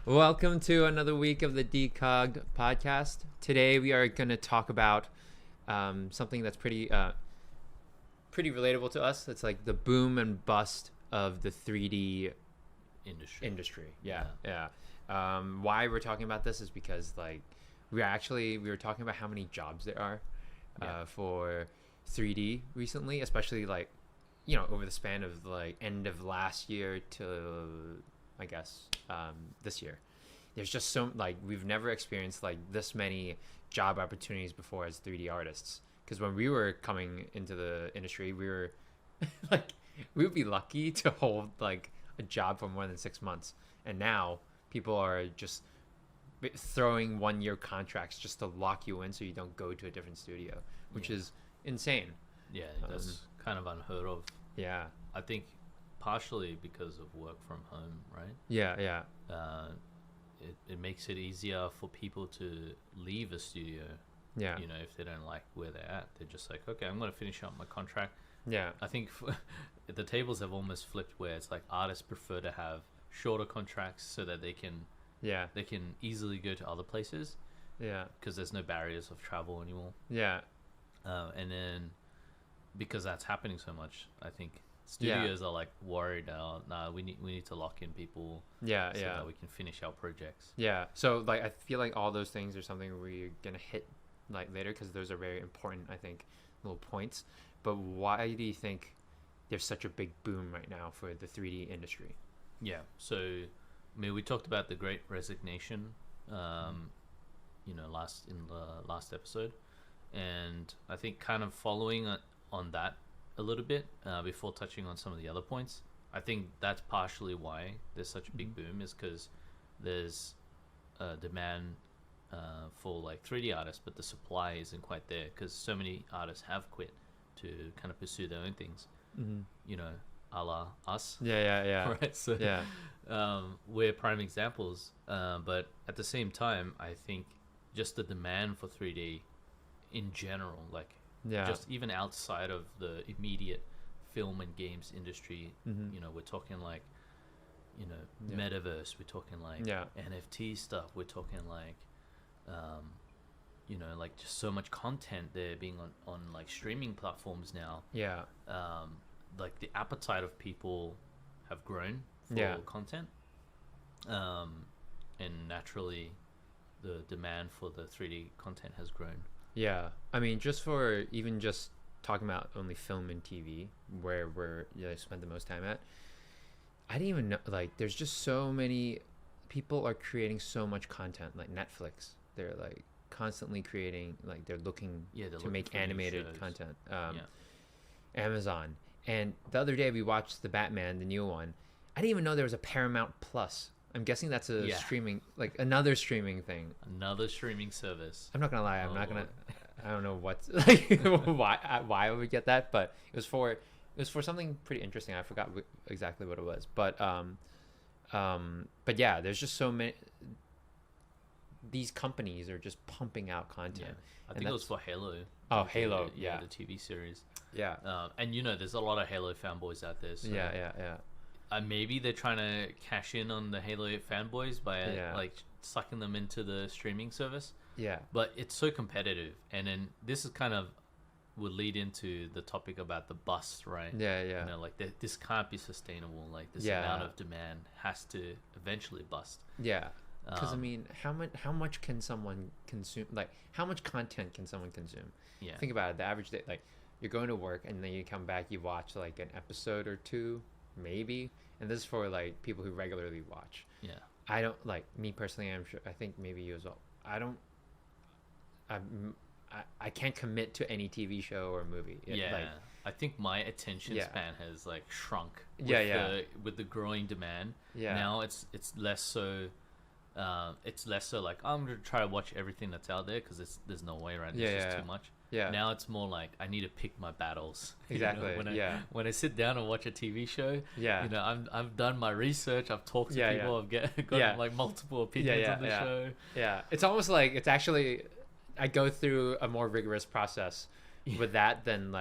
Welcome to another week of the Decogged podcast. Today we are going to talk about something that's pretty relatable to us. It's like the boom and bust of the 3D industry. Yeah. Why we're talking about this is because we were talking about how many jobs there are for 3D recently, especially over the span of end of last year to I guess this year. There's just we've never experienced this many job opportunities before as 3D artists. Because when we were coming into the industry, we were we would be lucky to hold a job for more than 6 months, and now people are just throwing 1-year contracts just to lock you in so you don't go to a different studio, which is insane. Yeah, that's kind of unheard of. Yeah, I think partially because of work from home, right? Yeah. It makes it easier for people to leave a studio. Yeah. If they don't like where they're at, they're just like, okay, I'm going to finish up my contract. Yeah. I think the tables have almost flipped where it's like artists prefer to have shorter contracts so that they can easily go to other places. Yeah. Because there's no barriers of travel anymore. Yeah. And then because that's happening so much, I think studios are worried now. Nah, we need to lock in people. Yeah. That we can finish our projects. Yeah. So I feel like all those things are something we're gonna hit later, because those are very important, I think, little points. But why do you think there's such a big boom right now for the 3D industry? Yeah. So I mean, we talked about the Great Resignation, in the last episode, and I think kind of following on that a little bit before touching on some of the other points. I think that's partially why there's such a big boom, is because there's a demand for 3D artists, but the supply isn't quite there because so many artists have quit to kind of pursue their own things. A la us. Yeah. Right. So we're prime examples, but at the same time, I think just the demand for 3D in general, just even outside of the immediate film and games industry, we're talking metaverse, we're talking NFT stuff, we're talking just so much content there being on streaming platforms now. The appetite of people have grown for content, and naturally the demand for the 3D content has grown. Yeah, I mean, just talking about only film and TV, where I spent the most time at, I didn't even know, there's just so many people are creating so much content. Netflix, they're constantly creating, they're looking to make animated content. Amazon, and the other day we watched the Batman, the new one. I didn't even know there was a Paramount Plus. I'm guessing that's a streaming, another streaming thing. Another streaming service. I'm not gonna lie. I don't know what, why I would get that, but it was for something pretty interesting. I forgot exactly what it was, but yeah, there's just so many. These companies are just pumping out content. Yeah. I think it was for Halo. Oh, Halo, yeah. The TV series. Yeah. And there's a lot of Halo fanboys out there. So yeah. Maybe they're trying to cash in on the Halo fanboys by sucking them into the streaming service. Yeah. But it's so competitive, and then this is kind of would lead into the topic about the bust, right? Yeah. This can't be sustainable. This amount of demand has to eventually bust. Yeah. Because I mean, how much can someone consume? How much content can someone consume? Yeah. Think about it. The average day, you're going to work and then you come back, you watch an episode or two, maybe. And this is for people who regularly watch. Yeah. I don't me personally. I'm sure. I think maybe you as well. I can't commit to any TV show or movie. I think my attention span has shrunk. With the growing demand. Yeah. Now it's less so. It's less so I'm gonna try to watch everything that's out there because there's no way, right? It's just too much. Yeah. Now it's more I need to pick my battles. Exactly. When I sit down and watch a TV show, I've done my research. I've talked to people. I've got multiple opinions on the show. Yeah. It's almost it's actually, I go through a more rigorous process with that than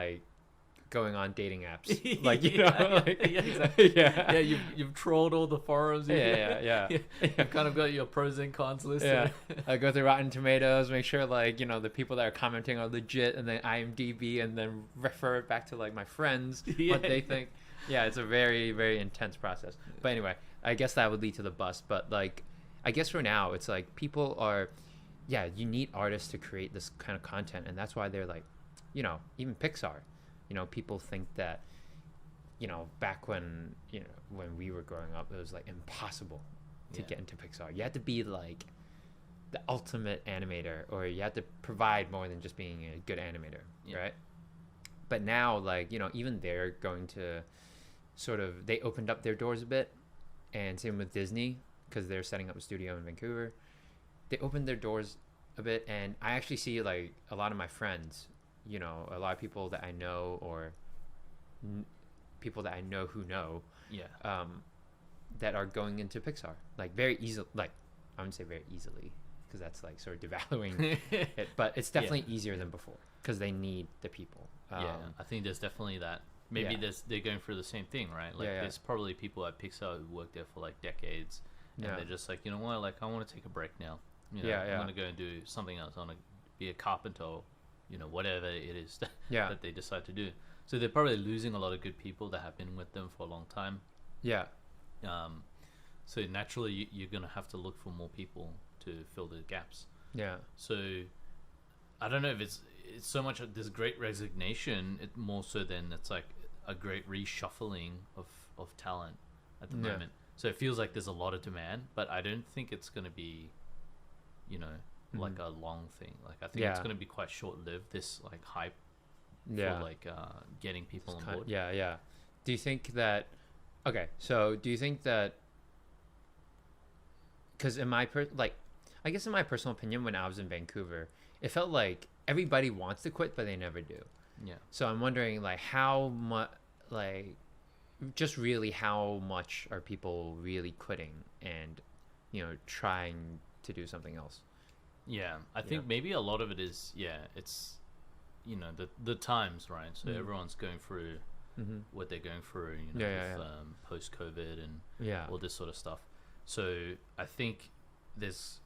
going on dating apps, like, you know, yeah, like, yeah, exactly. yeah, Yeah, you've trolled all the forums. yeah. You've kind of got your pros and cons list. Yeah, I go through Rotten Tomatoes, make sure, like, you know, the people that are commenting are legit, and then IMDb, and then refer it back to, like, my friends, Yeah. what they think. Yeah, it's a very, very intense process. But anyway, I guess that would lead to the bust. But, like, I guess for now, it's like people are, yeah, you need artists to create this kind of content, and that's why they're like, you know, even Pixar, you know, people think that, you know, back when, you know, when we were growing up, it was like impossible to get into Pixar. You had to be like the ultimate animator, or you had to provide more than just being a good animator, right? But now, like, you know, even they're going to sort of, they opened up their doors a bit, and same with Disney, because they're setting up a studio in Vancouver. They opened their doors a bit, and I actually see, like, a lot of my friends, you know, a lot of people that I know, or people that I know who know, that are going into Pixar, like, very easily. Like, I wouldn't say very easily, because that's like sort of devaluing it, but it's definitely easier than before, because they need the people. I think there's definitely that. Maybe they're going through the same thing, right? Like, there's probably people at Pixar who worked there for like decades, and they're just like, you know what, like, I want to take a break now. You know, I'm gonna go and do something else. I want to be a carpenter, or, you know, whatever it is that they decide to do. So they're probably losing a lot of good people that have been with them for a long time. Yeah. So naturally, you're gonna have to look for more people to fill the gaps. Yeah. So I don't know if it's so much this great resignation. It more so than it's like a great reshuffling of talent at the moment. So it feels like there's a lot of demand, but I don't think it's gonna be, you know, like a long thing. Like, I think it's gonna be quite short lived. This like hype for like getting people on board. Do you think that? Okay, so do you think that? Because in my I guess in my personal opinion, when I was in Vancouver, it felt like everybody wants to quit, but they never do. Yeah. So I'm wondering, like, how much, like, just really how much are people really quitting and, you know, trying to do something else? Yeah, I think maybe a lot of it is, it's, you know, the times, right? So everyone's going through what they're going through, you know, with post-COVID and all this sort of stuff. So I think there's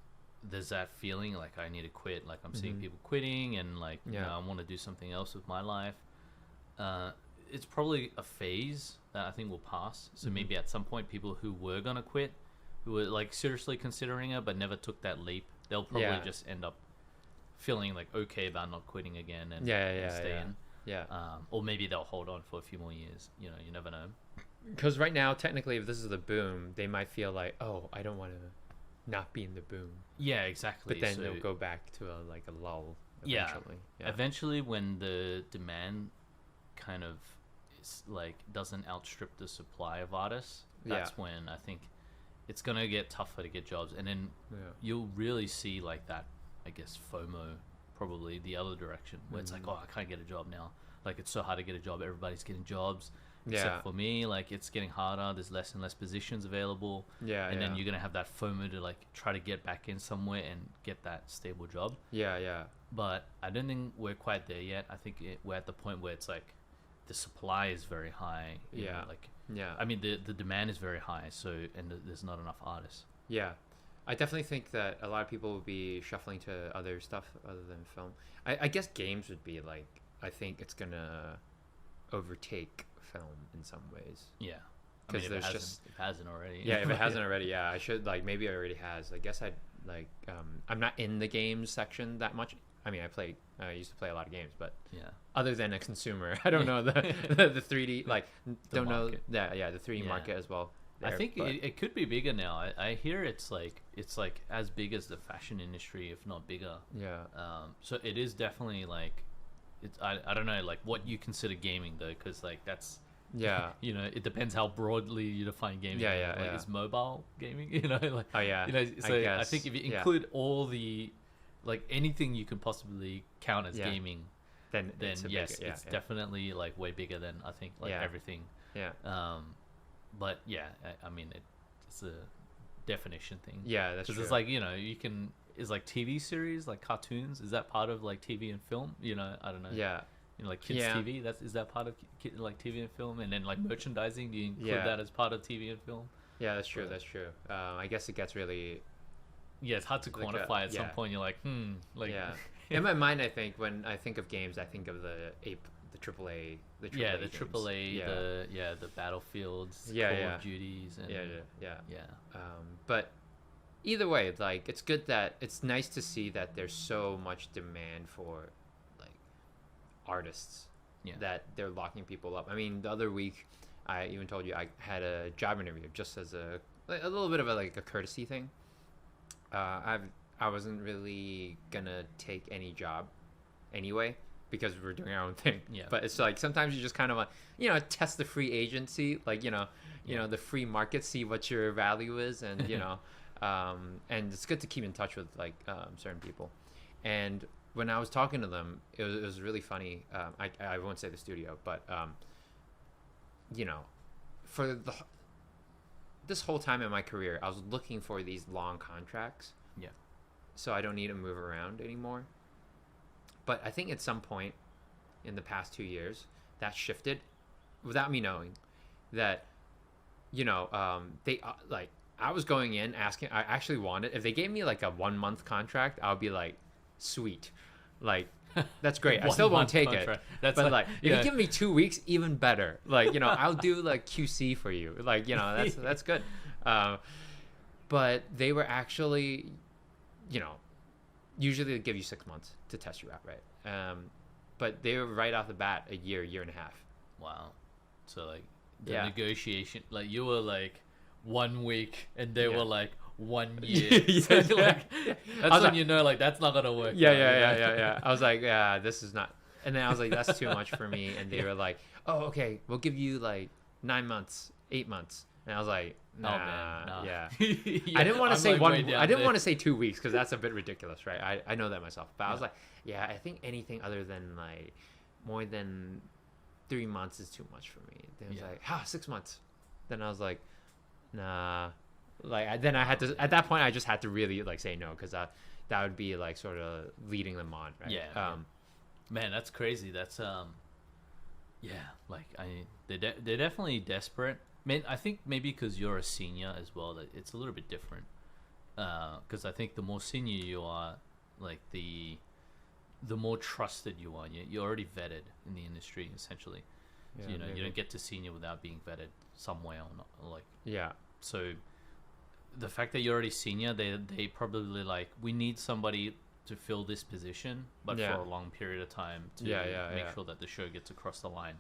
that feeling like I need to quit. Like, I'm seeing people quitting, and like, you know, I want to do something else with my life. It's probably a phase that I think will pass. So maybe at some point, people who were gonna quit, who were like seriously considering it but never took that leap, they'll probably just end up feeling like okay about not quitting again and stay in. Or maybe they'll hold on for a few more years. You know, you never know. Because right now, technically, if this is the boom, they might feel like, oh, I don't want to not be in the boom. Yeah, exactly. But then they'll go back to a lull eventually. Eventually, when the demand kind of is like doesn't outstrip the supply of artists, that's when I think it's gonna get tougher to get jobs, and then you'll really see like that, I guess, FOMO, probably the other direction, where it's like, oh, I can't get a job now. Like, it's so hard to get a job. Everybody's getting jobs. Except for me, like, it's getting harder. There's less and less positions available. And then you're going to have that FOMO to, like, try to get back in somewhere and get that stable job. But I don't think we're quite there yet. I think we're at the point where it's, like, the supply is very high. You know, like, I mean, the demand is very high, so, and there's not enough artists. I definitely think that a lot of people will be shuffling to other stuff other than film. I guess games would be, like, I think it's going to overtake film in some ways. Because there's just, if it hasn't already. If it hasn't already, I should, like, maybe it already has. I guess I'd like, I'm not in the games section that much. I mean, I used to play a lot of games, but other than a consumer, I don't know the 3D, like, don't know that the 3D market as well there, I think it could be bigger now. I hear it's like as big as the fashion industry, if not bigger. So it is definitely like, it's, I don't know, like, what you consider gaming though, because like that's you know, it depends how broadly you define gaming. Like, is mobile gaming, you know, like, you know, so I think if you include all the, like, anything you could possibly count as gaming, then yes, it's definitely like way bigger than, I think, like everything. But I mean, it's a definition thing. That's true. Because it's like, you know, you can, is like TV series, like cartoons, is that part of like TV and film? You know, I don't know. You know, like kids Yeah. TV. Is that part of like TV and film? And then like merchandising. Do you include Yeah. that as part of TV and film? Yeah, that's true. But That's true. I guess it gets really yeah, it's hard to like quantify at some yeah. point. You're like, like Yeah. In my mind, I think when I think of games, I think of the AAA, the AAA yeah, the games. AAA, the Battlefields, Yeah, Call yeah. of Duties, and Yeah, yeah. yeah, But either way, like it's good that it's nice to see that there's so much demand for like artists yeah. that they're locking people up. I mean, the other week, I even told you I had a job interview just as a little bit of a courtesy thing. I wasn't really gonna take any job anyway because we're doing our own thing. Yeah. But it's like sometimes you just kind of test the free agency, like you know the free market, see what your value is, and and it's good to keep in touch with like certain people. And when I was talking to them, it was really funny. I won't say the studio, but for this whole time in my career, I was looking for these long contracts. Yeah. So I don't need to move around anymore. But I think at some point in the past 2 years, that shifted without me knowing that, they like, I was going in asking, I actually wanted, if they gave me like a 1 month contract, I would be like, sweet. Like, that's great. I still won't take contract. it. That's But like, if yeah. you give me 2 weeks, even better. Like, I'll do like QC for you. Like, that's good. But they were actually, usually they give you 6 months to test you out, right? But they were right off the bat a year and a half. Wow. So like the Yeah. negotiation, like you were like 1 week, and they Yeah. were like 1 year. So it's like, that's when like, you know like that's not gonna work. Yeah. I was like, yeah, this is not. And then I was like, that's too much for me. And they were like, oh, okay, we'll give you like 9 months, 8 months. And I was like, nah, Oh man, nah. yeah. Yeah, I didn't want to I'm, say like, one. way down I didn't there. want to say 2 weeks because that's a bit ridiculous, right? I know that myself. But I was Yeah. like, yeah, I think anything other than like more than 3 months is too much for me. They was Yeah. like, 6 months. Then I was like, nah. Like then I had to. At that point, I just had to really like say no because that would be like sort of leading them on, right? Yeah. Man, that's crazy. That's yeah. Like they're definitely desperate. Man, I think maybe because you're a senior as well, that it's a little bit different. Because I think the more senior you are, like the more trusted you are. You're already vetted in the industry, essentially. So, you maybe. don't get to senior without being vetted some way or not. Like Yeah. so, the fact that you're already senior, they probably like we need somebody to fill this position, but Yeah. for a long period of time to make sure that the show gets across the line.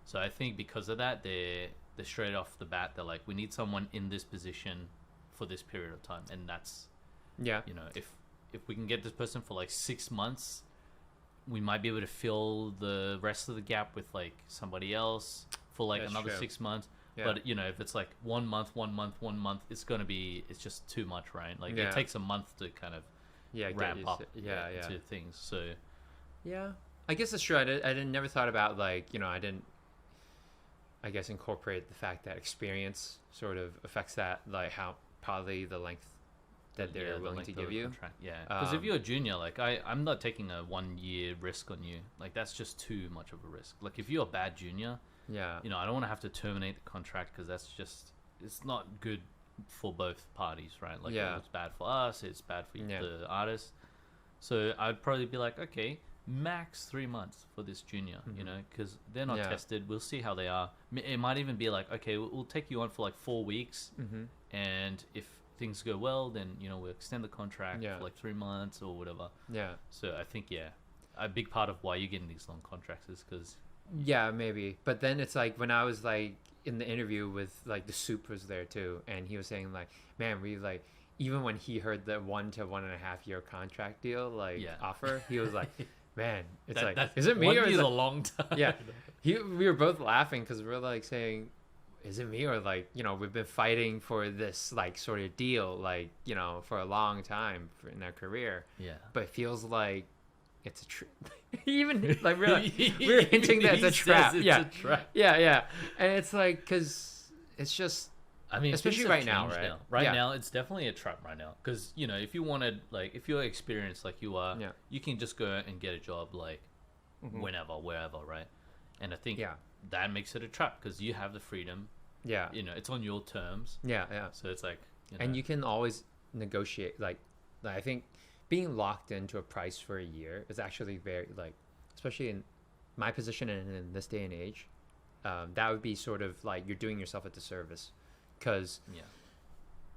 So I think because of that, they're straight off the bat, they're like, we need someone in this position for this period of time, and that's Yeah. if we can get this person for like 6 months, we might be able to fill the rest of the gap with like somebody else for like That's another true. 6 months. Yeah. But if it's like 1 month, it's just too much, right? Like Yeah. it takes a month to kind of Yeah. ramp up Yeah. to things. So Yeah, I guess that's true. I didn't never thought about like I didn't. I guess incorporate the fact that experience sort of affects that, like how probably the length that they're the willing length to of give the you. contract. Yeah, because if Um, you're a junior, like I'm not taking a 1 year risk on you. Like that's just too much of a risk. Like if you're a bad junior, Yeah, I don't want to have to terminate the contract because it's not good for both parties, right? Like Yeah. it's bad for us, it's bad for Yeah. the artist. So I'd probably be like, okay, max 3 months for this junior, because they're not Yeah. tested. We'll see how they are. It might even be like, okay, we'll take you on for like 4 weeks, and if things go well, then we'll extend the contract Yeah. for like 3 months or whatever. yeah, So I think a big part of why you're getting these long contracts is because yeah, maybe. But then it's like when I was like in the interview with like the Soup was there too, and he was saying like, man, we like even when he heard the 1 to 1.5 year contract deal offer, he was like, man, it's is it me 1 or is year's it a long time? Yeah, we were both laughing because we're like saying, is it me or like we've been fighting for this like sort of deal like for a long time in our career, Yeah. but it feels like it's a even like we're hinting that it's a He trap. says it's Yeah, a trap. yeah, and it's like because it's just I mean, especially things have right now, changed right? Right Yeah. now, it's definitely a trap right now. Because, if you wanted, like, if you're experienced like you are, Yeah. you can just go and get a job, like, whenever, wherever, right? And I think Yeah. that makes it a trap because you have the freedom. Yeah. It's on your terms. Yeah. Yeah. So it's like, And you can always negotiate. Like, I think being locked into a price for a year is actually very, like, especially in my position and in this day and age, that would be sort of like you're doing yourself a disservice, because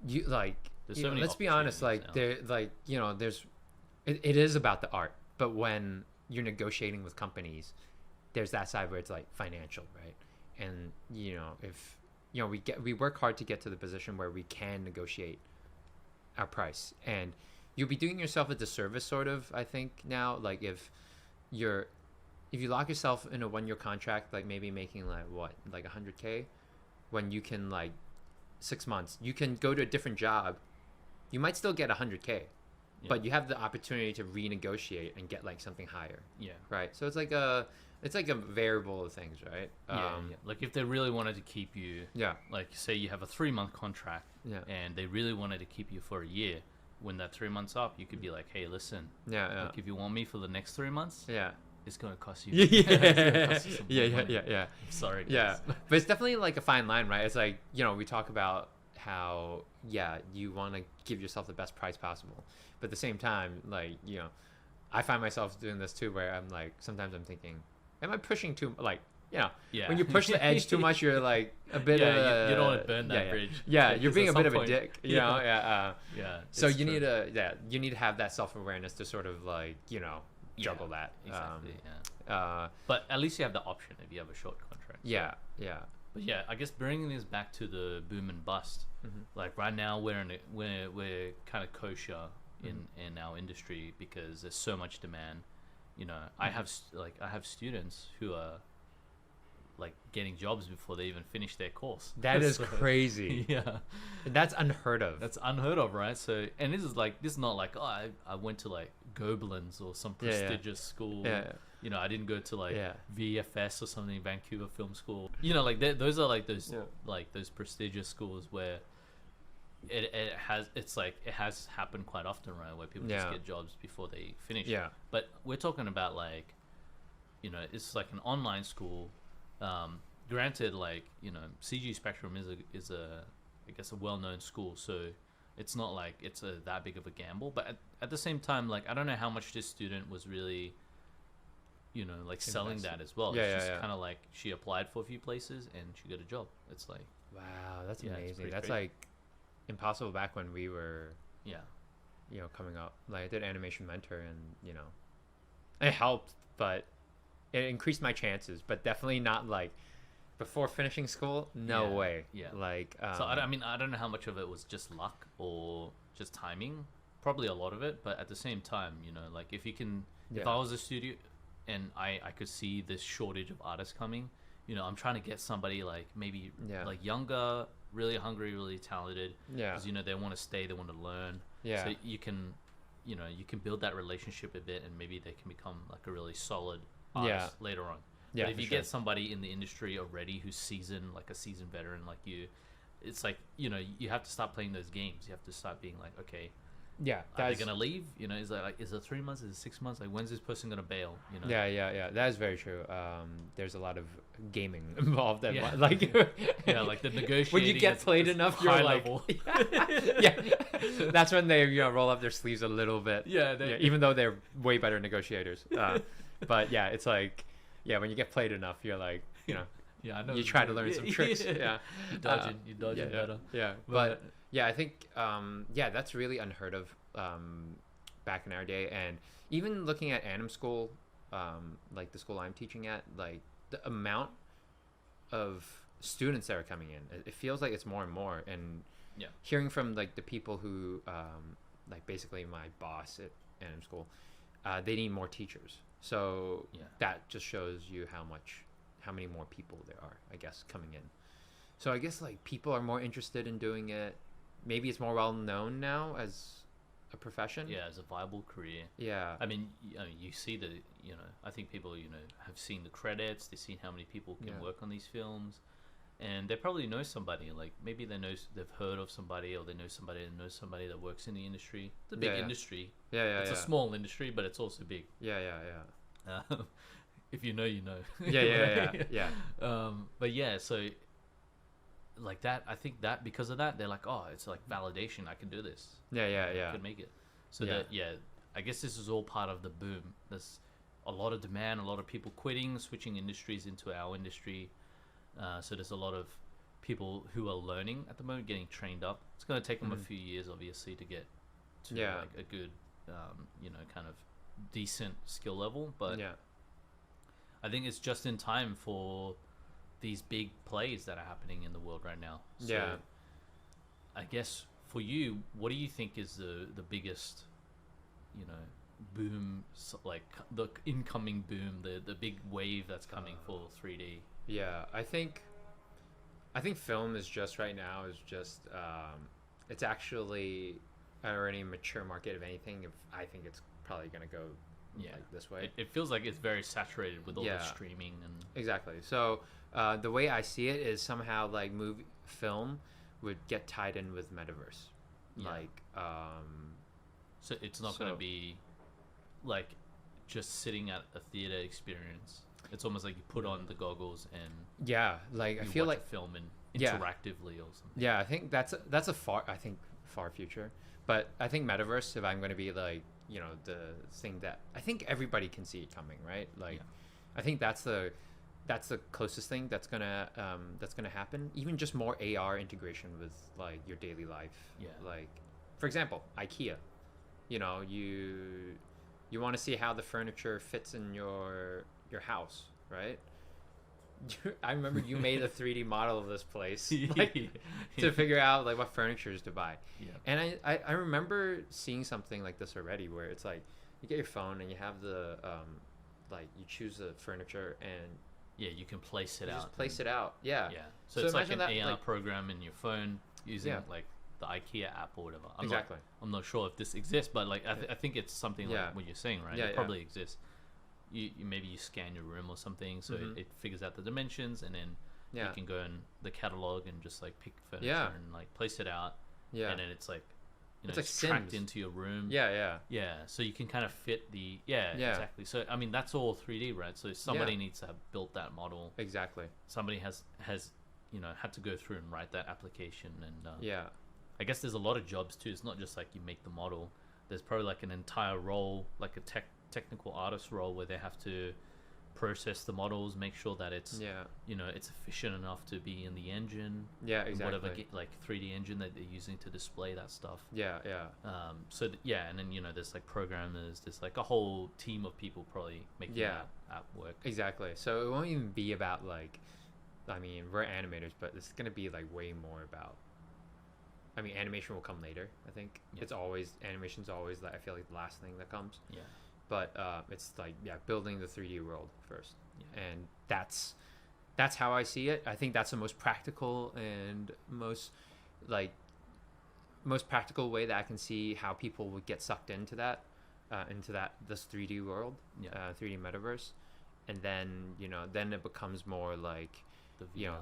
you like, there's so many let's be honest, like opportunities there, like, there's, it is about the art, but when you're negotiating with companies, there's that side where it's like financial, right? And if we work hard to get to the position where we can negotiate our price, and you'll be doing yourself a disservice, sort of, I think now, like if you lock yourself in a 1-year contract, like maybe making like 100K, when you can, like, 6 months you can go to a different job, you might still get 100K, but you have the opportunity to renegotiate and get like something higher, right? So it's like a variable of things, right? Like if they really wanted to keep you, like say you have a 3-month contract, and they really wanted to keep you for a year, when that 3 months up, you could be like, hey, listen, like if you want me for the next 3 months, it's gonna cost you. Yeah. Sorry, guys. Yeah, but it's definitely like a fine line, right? It's like, we talk about how you want to give yourself the best price possible, but at the same time, like, I find myself doing this too, where I'm like, sometimes I'm thinking, am I pushing too, like, when you push the edge too much, you're like a bit of you don't want to burn that bridge. You're being a bit of a dick, so you true. need to have that self-awareness to sort of, like, juggle that. Exactly. But at least you have the option if you have a short contract. So. But yeah, I guess bringing this back to the boom and bust, like right now we're kind of kosher in our industry because there's so much demand. I have students who are like getting jobs before they even finish their course. That is crazy. That's unheard of. That's unheard of, right? So, and this is not like, oh, I went to like Gobelins or some prestigious school. I didn't go to like VFS or something, Vancouver Film School. Like those are like those like those prestigious schools where it has happened quite often, right? Where people just get jobs before they finish. But we're talking about like, it's like an online school. Granted, like, CG Spectrum is a I guess a well-known school, so it's not like it's that big of a gamble. But at the same time, like, I don't know how much this student was really, like selling that as well. It's just kind of like she applied for a few places and she got a job. It's like, wow, that's amazing. That's crazy. Like impossible back when we were coming up. Like I did Animation Mentor, and it helped, but it increased my chances, but definitely not like before finishing school. No way. Like so I don't know how much of it was just luck or just timing. Probably a lot of it, but at the same time, like if I was a studio and I could see this shortage of artists coming, I'm trying to get somebody like maybe like younger, really hungry, really talented, because they want to stay, they want to learn, so you can build that relationship a bit, and maybe they can become like a really solid artist later on. But if you get somebody in the industry already who's seasoned, like a seasoned veteran like you, it's like, you have to start playing those games. You have to start being like, okay, are they gonna leave? Is it 3 months? Is it 6 months? Like, when's this person gonna bail? That is very true. There's a lot of gaming involved. Like like the negotiating. When you get played enough, you're like, that's when they roll up their sleeves a little bit. Even though they're way better negotiators. But it's like, when you get played enough, you're like, I know you try to learn some tricks. You dodge it better. But I think that's really unheard of back in our day. And even looking at Anim School, like the school I'm teaching at, like the amount of students that are coming in, it feels like it's more and more. And hearing from like the people who like basically my boss at Anim School, they need more teachers. So that just shows you how many more people there are, I guess, coming in. So I guess like people are more interested in doing it. Maybe it's more well known now as a profession. As a viable career. I mean, you see I think people, have seen the credits. They've seen how many people can work on these films. And they probably know somebody. Like maybe they've heard of somebody, or they know somebody that knows somebody that works in the industry. It's a big industry. It's a small industry, but it's also big. if you know, you know. But yeah, so like that, I think that because of that, they're like, oh, it's like validation. I can do this. I can make it. So that I guess this is all part of the boom. There's a lot of demand, a lot of people quitting, switching industries into our industry. So there's a lot of people who are learning at the moment, getting trained up. It's going to take them a few years, obviously, to get to like a good, kind of decent skill level. But I think it's just in time for these big plays that are happening in the world right now. So I guess for you, what do you think is the biggest, boom, like the incoming boom, the big wave that's coming for 3D? Yeah, I think film is just right now is just it's actually already a mature market. If anything, I think it's probably gonna go like this way. It feels like it's very saturated with all the streaming and exactly. So the way I see it is somehow like film would get tied in with metaverse, like so it's not gonna be like just sitting at a theater experience. It's almost like you put on the goggles and like I you feel watch like a film and interactively or something. Yeah, I think that's a far future. But I think metaverse, if I'm going to be like, the thing that I think everybody can see it coming, right? Like, I think that's the closest thing that's gonna happen. Even just more AR integration with like your daily life. Yeah. Like, for example, IKEA. You want to see how the furniture fits in your house, right? I remember you made a 3D model of this place to figure out like what furnitures to buy. And I remember seeing something like this already, where it's like you get your phone and you have the like you choose the furniture and you can place it out. Just place it out. Yeah. So it's like an AR program in your phone using like the IKEA app or whatever. I'm not sure if this exists, but like I think it's something like what you're saying, right? It probably exists. You maybe you scan your room or something, so it figures out the dimensions, and then you can go in the catalog and just like pick furniture and like place it out, and then it's like it's like tracked into your room. So you can kind of fit the exactly. So I mean that's all 3D, right? So somebody needs to have built that model. Exactly. Somebody has had to go through and write that application, and I guess there's a lot of jobs too. It's not just like you make the model. There's probably like an entire role, like a technical artist role, where they have to process the models, make sure that it's it's efficient enough to be in the engine, whatever like 3D engine that they're using to display that stuff. And then there's like programmers, there's like a whole team of people probably making that app work. Exactly. So it won't even be about like, I mean, we're animators, but it's gonna be like way more about, I mean, animation will come later. I think animation's always like, I feel like the last thing that comes. But it's like building the 3D world first, and that's how I see it. I think that's the most practical and most practical way that I can see how people would get sucked into this 3D world, 3D metaverse, and then then it becomes more like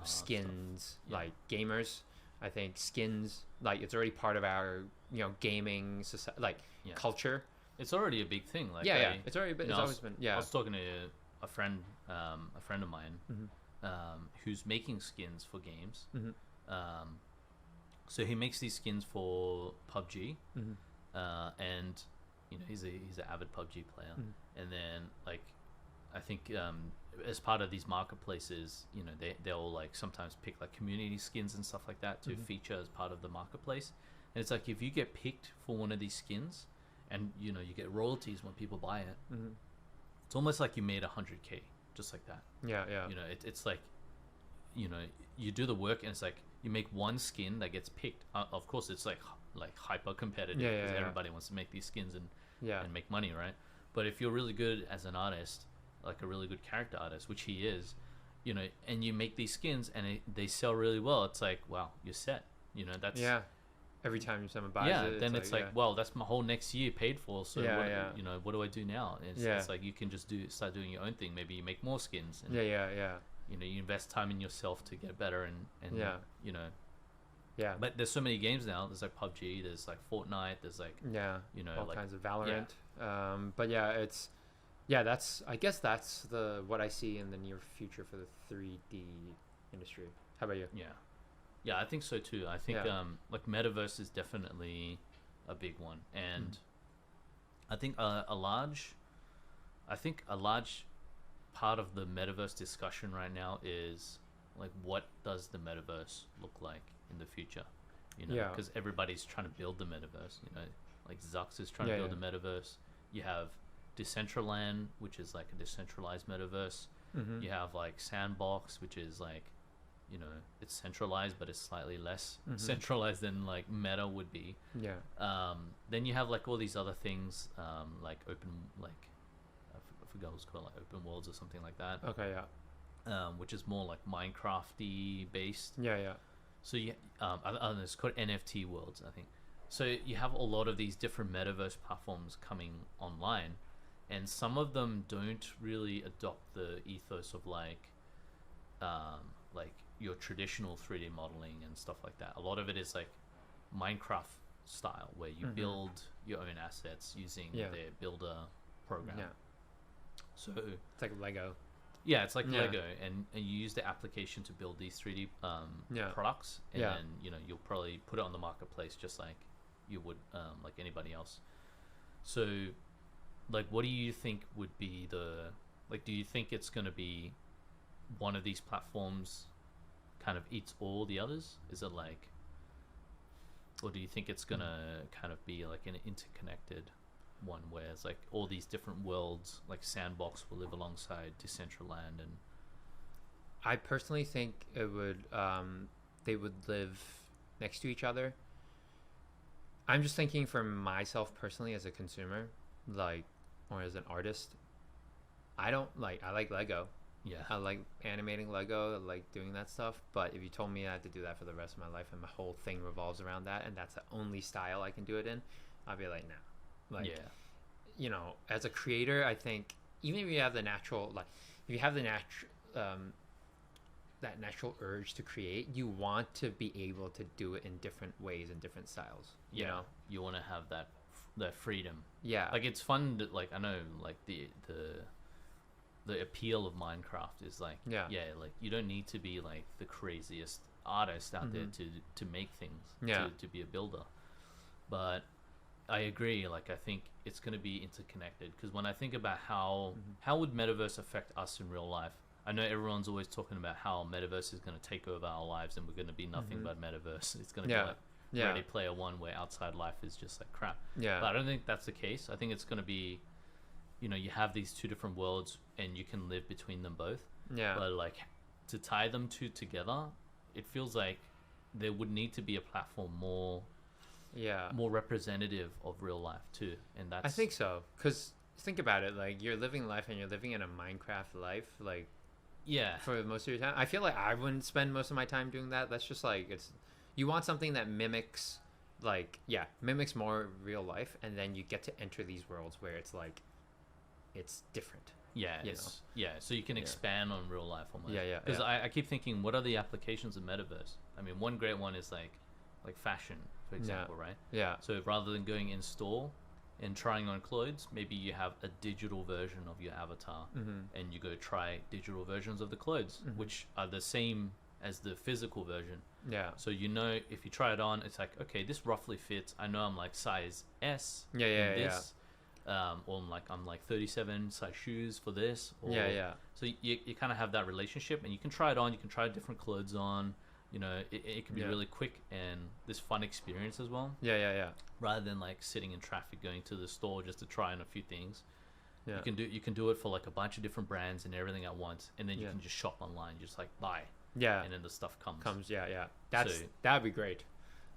skins, like gamers. I think skins, like it's already part of our gaming society, culture. It's already a big thing. Like it's already been. It's always been. I was talking to a friend of mine, who's making skins for games. So he makes these skins for PUBG, and he's an avid PUBG player. And then like I think as part of these marketplaces, they'll like sometimes pick like community skins and stuff like that to feature as part of the marketplace. And it's like if you get picked for one of these skins, and you get royalties when people buy it, it's almost like you made 100K just like that. It's like you do the work, and it's like you make one skin that gets picked. Of course it's like hyper competitive because everybody wants to make these skins and make money, right? But if you're really good as an artist, like a really good character artist, which he is, and you make these skins and they sell really well, it's like, wow, you're set. That's every time someone buys it, then it's like well, that's my whole next year paid for. So what do I do now? It's like you can just start doing your own thing. Maybe you make more skins. And, you invest time in yourself to get better and But there's so many games now. There's like PUBG. There's like Fortnite. There's like all kinds of Valorant. But Yeah, I guess that's what I see in the near future for the 3D industry. How about you? Yeah, I think so too. I think Yeah. like metaverse is definitely a big one, and I think a large part of the metaverse discussion right now is like, what does the metaverse look like in the future? You know, Yeah. because everybody's trying to build the metaverse. You know, like Zucks is trying to build a metaverse. You have Decentraland, which is like a decentralized metaverse. Mm-hmm. You have like Sandbox, which is like, you know, it's centralized, but it's slightly less centralized than like Meta would be. Yeah. Then you have like all these other things, like open, like I forgot what's called, like open worlds or something like that. Okay. Yeah. Which is more like Minecrafty based. Yeah. Yeah. So you, it's called NFT worlds, I think. So you have a lot of these different metaverse platforms coming online, and some of them don't really adopt the ethos of like your traditional 3D modeling and stuff like that. A lot of it is like Minecraft style, where you build your own assets using their builder program. Yeah. So It's like Lego. yeah, it's like Lego, and you use the application to build these 3D products, and then you'll probably put it on the marketplace just like you would like anybody else. So, like, what do you think would be do you think it's going to be one of these platforms kind of eats all the others? Is it like, or do you think it's going to kind of be like an interconnected one where it's like all these different worlds, like Sandbox will live alongside Decentraland? And I personally think it would they would live next to each other. I'm just thinking for myself personally as a consumer, like, or as an artist. I like Lego. yeah, I like animating Lego. I like doing that stuff. But if you told me I had to do that for the rest of my life and my whole thing revolves around that, and that's the only style I can do it in, I'd be like, nah. Like, you know, as a creator, I think even if you have the natural, like, if you have the that natural urge to create, you want to be able to do it in different ways and different styles. You know, you want to have that freedom. Yeah. Like, it's fun to, like, I know, like the appeal of Minecraft is like, like you don't need to be like the craziest artist out there to make things, to be a builder. But I agree, like, I think it's going to be interconnected, because when I think about how would metaverse affect us in real life, I know everyone's always talking about how metaverse is going to take over our lives and we're going to be nothing but metaverse. It's going to be like Ready Player One, where outside life is just like crap. But I don't think that's the case. I think it's going to be, you know, you have these two different worlds and you can live between them both. But like, to tie them two together, it feels like there would need to be a platform more representative of real life too. And that's, I think so, because think about it, like, you're living life and you're living in a Minecraft life, like, for most of your time. I feel like I wouldn't spend most of my time doing that. That's just like, you want something that mimics more real life, and then you get to enter these worlds where it's like, it's different. So you can expand on real life almost. Because I keep thinking, what are the applications of metaverse? I mean, one great one is like fashion, for example, right? So rather than going in store and trying on clothes, maybe you have a digital version of your avatar, and you go try digital versions of the clothes, which are the same as the physical version. So, you know, if you try it on, it's like, okay, this roughly fits. I know I'm like size S in this. Or I'm like 37 size shoes for this. Or, so you kind of have that relationship, and you can try it on. You can try different clothes on. You know, it can be really quick and this fun experience as well. Rather than like sitting in traffic going to the store just to try on a few things. You can do it for like a bunch of different brands and everything at once, and then you can just shop online, just like buy. And then the stuff comes. That'd be great.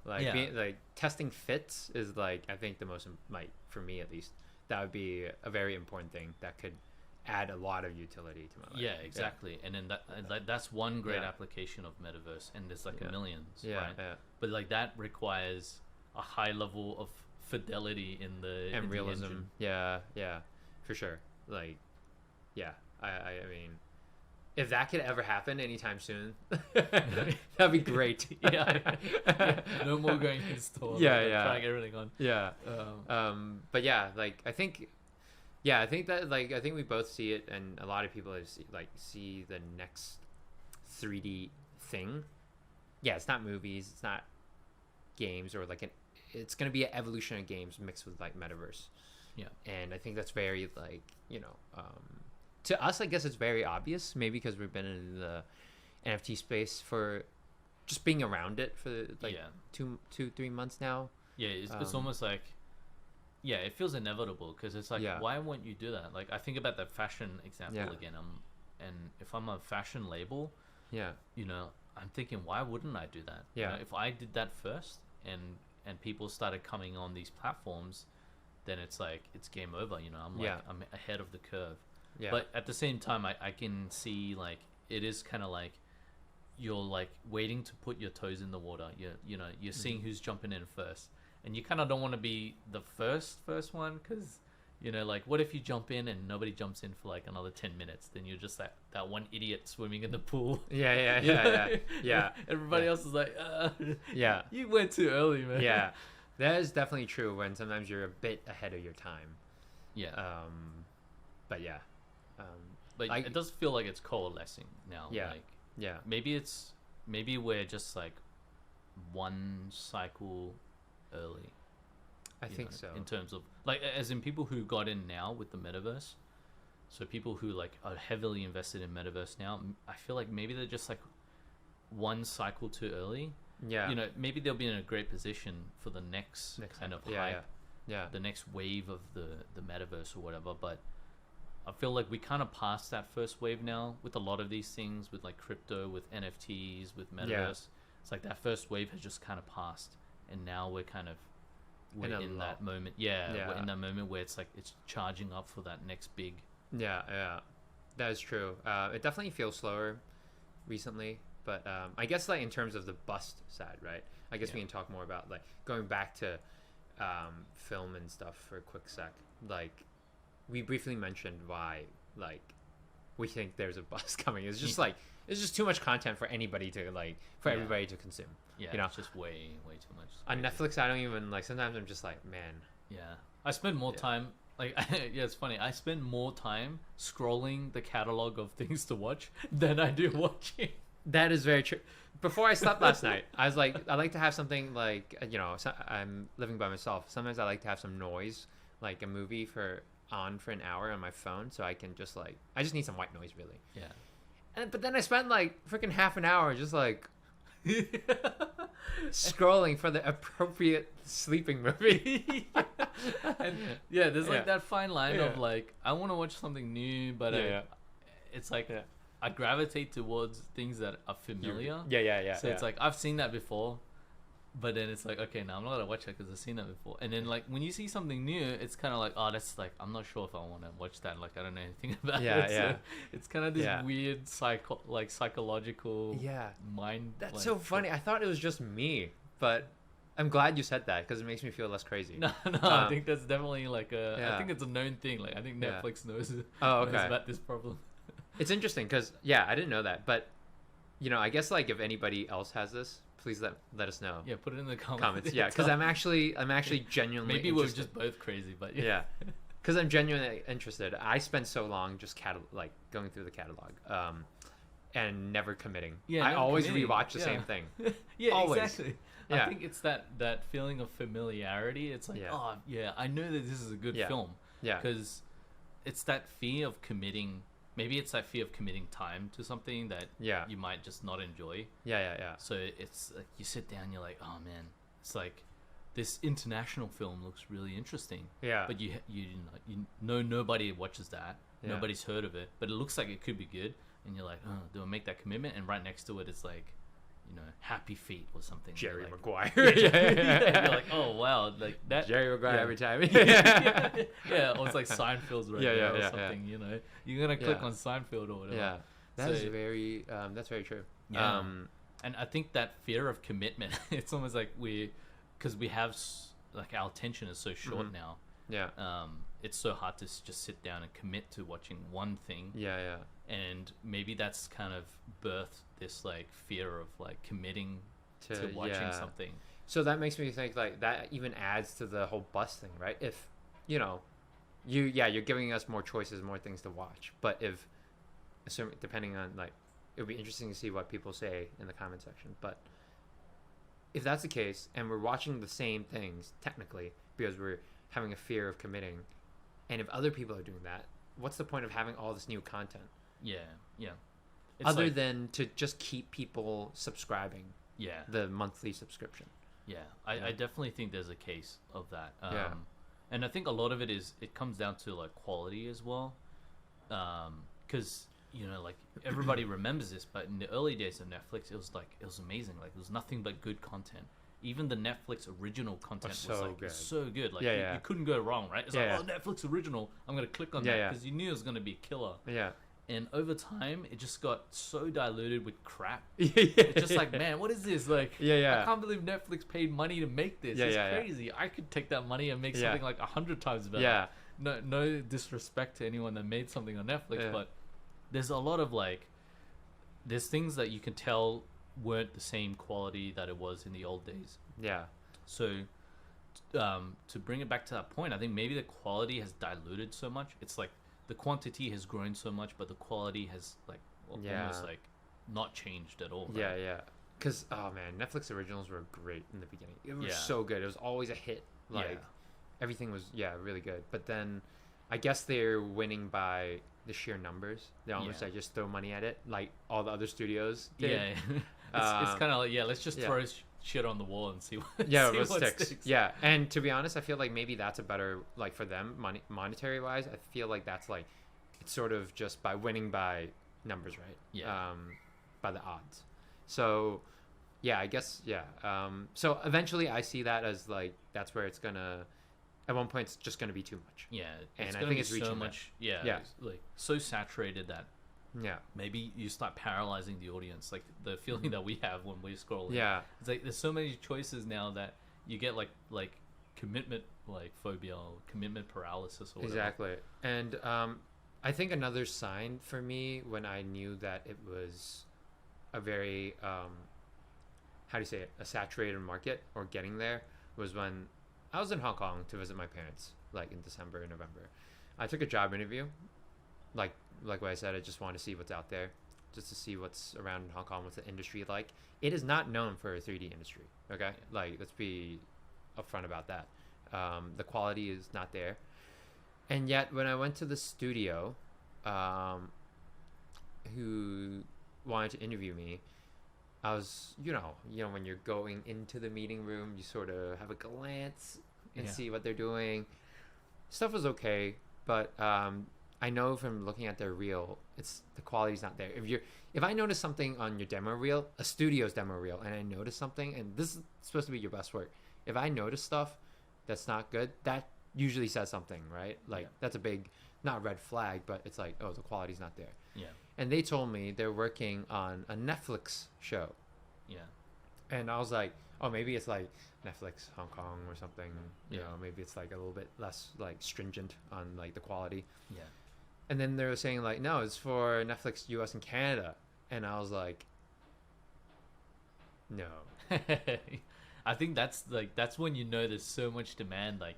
Like, like testing fits is like, I think the most, like, for me at least, that would be a very important thing that could add a lot of utility to my life. Exactly. And then that's one great application of metaverse, and there's like millions, right? But like, that requires a high level of fidelity in the realism. The For sure. Like, I mean, if that could ever happen anytime soon, that'd be great. No more going to the store. Trying everything on. But like, I think Yeah, I think that like I think we both see it, and a lot of people see the next 3D thing. Yeah, it's not movies, it's not games, or like it's gonna be an evolution of games mixed with like metaverse. Yeah. And I think that's very like to us, I guess it's very obvious, maybe because we've been in the NFT space for just being around it for like Yeah. 2-3 months now. Yeah, it's almost like, yeah, it feels inevitable because it's like, Yeah. why won't you do that? Like, I think about that fashion example Yeah. again. And if I'm a fashion label, Yeah. I'm thinking, why wouldn't I do that? Yeah. If I did that first, and people started coming on these platforms, then it's like it's game over. I'm ahead of the curve. Yeah. But at the same time, I can see like it is kind of like you're like waiting to put your toes in the water. You're seeing who's jumping in first, and you kind of don't want to be the first one because like what if you jump in and nobody jumps in for like another 10 minutes? Then you're just that one idiot swimming in the pool. Yeah. Everybody else is like, Yeah. you went too early, man. Yeah, that is definitely true when sometimes you're a bit ahead of your time. Yeah. But yeah. But it does feel like it's coalescing now. Yeah. Like, Yeah. maybe we're just like one cycle early. I think so. In terms of like, as in people who got in now with the metaverse. So people who like are heavily invested in metaverse now, I feel like maybe they're just like one cycle too early. Yeah. Maybe they'll be in a great position for the next kind of hype. Yeah. The next wave of the metaverse or whatever. But I feel like we kind of passed that first wave now with a lot of these things, with like crypto, with NFTs, with metaverse. Yeah. It's like that first wave has just kind of passed, and now we're in that moment. Yeah, we're in that moment where it's like it's charging up for that next big. Yeah, that is true. It definitely feels slower recently, but I guess like in terms of the bust side, right? I guess we can talk more about like going back to film and stuff for a quick sec. Like we briefly mentioned why like we think there's a bust coming. It's just like it's just too much content for anybody to like everybody to consume. Yeah, it's just way too much. On Netflix, I don't even like. Sometimes I'm just like, man. Yeah, I spend more time. Like, it's funny. I spend more time scrolling the catalog of things to watch than I do watching. That is very true. Before I slept last night, I was like, I like to have something like, I'm living by myself. Sometimes I like to have some noise, like a movie for an hour on my phone, so I can just like, I just need some white noise, really. Yeah. But then I spend like freaking half an hour just like scrolling for the appropriate sleeping movie. And there's like that fine line of like, I want to watch something new, but it's like I gravitate towards things that are familiar. So it's like I've seen that before, but then it's like, okay, now I'm not gonna watch it because I've seen that before. And then like when you see something new, it's kind of like, oh, that's like, I'm not sure if I want to watch that. Like I don't know anything about it. So it's kind of this weird psychological mind. That's so funny. I thought it was just me, but I'm glad you said that because it makes me feel less crazy. No, I think that's definitely like I think it's a known thing. Like I think Netflix knows about this problem. It's interesting because I didn't know that, but I guess like if anybody else has this, please let us know. Yeah, put it in the comments. Yeah, because I'm actually genuinely maybe interested. We're just both crazy, but because I'm genuinely interested. I spend so long just going through the catalog, and never committing. I always rewatch the same thing. Always. Exactly. I think it's that feeling of familiarity. It's like, oh yeah, I know that this is a good film. Yeah, because it's that fear of committing. Maybe it's that fear of committing time to something that you might just not enjoy. Yeah. So it's like you sit down, you're like, oh man, it's like this international film looks really interesting. Yeah. But you know nobody watches that. Yeah. Nobody's heard of it, but it looks like it could be good, and you're like, oh, do I make that commitment? And right next to it, it's like, Happy Feet or something. Jerry like, Maguire. You're like, oh wow, like that. Jerry Maguire every time. Or it's like Seinfeld's right there or something. You're gonna click on Seinfeld or whatever. Yeah, that's very true. Yeah. And I think that fear of commitment, it's almost like because we have like our attention is so short now. Yeah. It's so hard to just sit down and commit to watching one thing. Yeah. And maybe that's kind of birthed this like fear of like committing to watching something. So that makes me think like that even adds to the whole bus thing, right? If you're giving us more choices, more things to watch. But if assuming depending on like, it would be interesting to see what people say in the comment section. But if that's the case, and we're watching the same things technically because we're having a fear of committing, and if other people are doing that, what's the point of having all this new content? Yeah, yeah. It's Other like, than to just keep people subscribing, yeah, the monthly subscription. yeah. I definitely think there's a case of that. Yeah. And I think a lot of it comes down to like quality as well, because you know, like everybody remembers this, but in the early days of Netflix, it was amazing. Like, there was nothing but good content. Even the Netflix original content was so like good. so good. Like, Yeah, you couldn't go wrong, right? It's Yeah, like, oh, Netflix original, I'm gonna click on Yeah, that yeah. because you knew it was gonna be a killer. Yeah. And over time, it just got so diluted with crap. Yeah. It's just like, man, what is this? Like, Yeah, yeah. I can't believe Netflix paid money to make this. Yeah, It's yeah, yeah. crazy. I could take that money and make Yeah. something like 100 times better. Yeah. No disrespect to anyone that made something on Netflix, Yeah. but there's a lot of like, there's things that you can tell weren't the same quality that it was in the old days. Yeah. So, to bring it back to that point, I think maybe the quality has diluted so much. It's like the quantity has grown so much, but the quality has like almost like not changed at all. Right? Yeah, yeah. Because, oh man, Netflix originals were great in the beginning. It was Yeah. so good. It was always a hit. Like, Yeah. everything was, really good. But then, I guess they're winning by the sheer numbers. They almost Yeah. like just throw money at it, like all the other studios did. Yeah, it's kind of like, let's just yeah. throw shit on the wall and see what Yeah, see what what sticks. Yeah, and to be honest, I feel like maybe that's a better, like for them, monetary wise. I feel like that's like, it's sort of just by winning by numbers, right? Yeah. By the odds. So, yeah, I guess so eventually, I see that as like that's where it's gonna. At one point, it's just gonna be too much. Yeah, And it's I gonna think be it's reaching so that. much. Yeah, Yeah. it's like so saturated that Yeah. maybe you start paralyzing the audience. Like the feeling that we have when we scroll. Yeah. It's like there's so many choices now that you get like commitment like phobia or commitment paralysis or whatever. Exactly. And I think another sign for me when I knew that it was a very how do you say it, a saturated market or getting there, was when I was in Hong Kong to visit my parents, like in December and November. I took a job interview, like what I said, I just want to see what's out there, just to see what's around in Hong Kong, what's the industry like. It is not known for a 3D industry, okay? Like, let's be upfront about that. The quality is not there. And yet, when I went to the studio, who wanted to interview me, I was, when you're going into the meeting room, you sort of have a glance and Yeah. see what they're doing. Stuff was okay, but I know from looking at their reel, the quality's not there. If I notice something on your demo reel, a studio's demo reel, and I notice something, and this is supposed to be your best work, if I notice stuff that's not good, that usually says something, right? Like, Yeah. that's a big, not red flag, but it's like, oh, the quality's not there. Yeah, And they told me they're working on a Netflix show. yeah, And I was like, oh, maybe it's like Netflix Hong Kong or something. You Yeah. know, maybe it's like a little bit less like stringent on like the quality. yeah. And then they were saying like, no, it's for Netflix US and Canada. And I was like, no. I think that's when you know there's so much demand. Like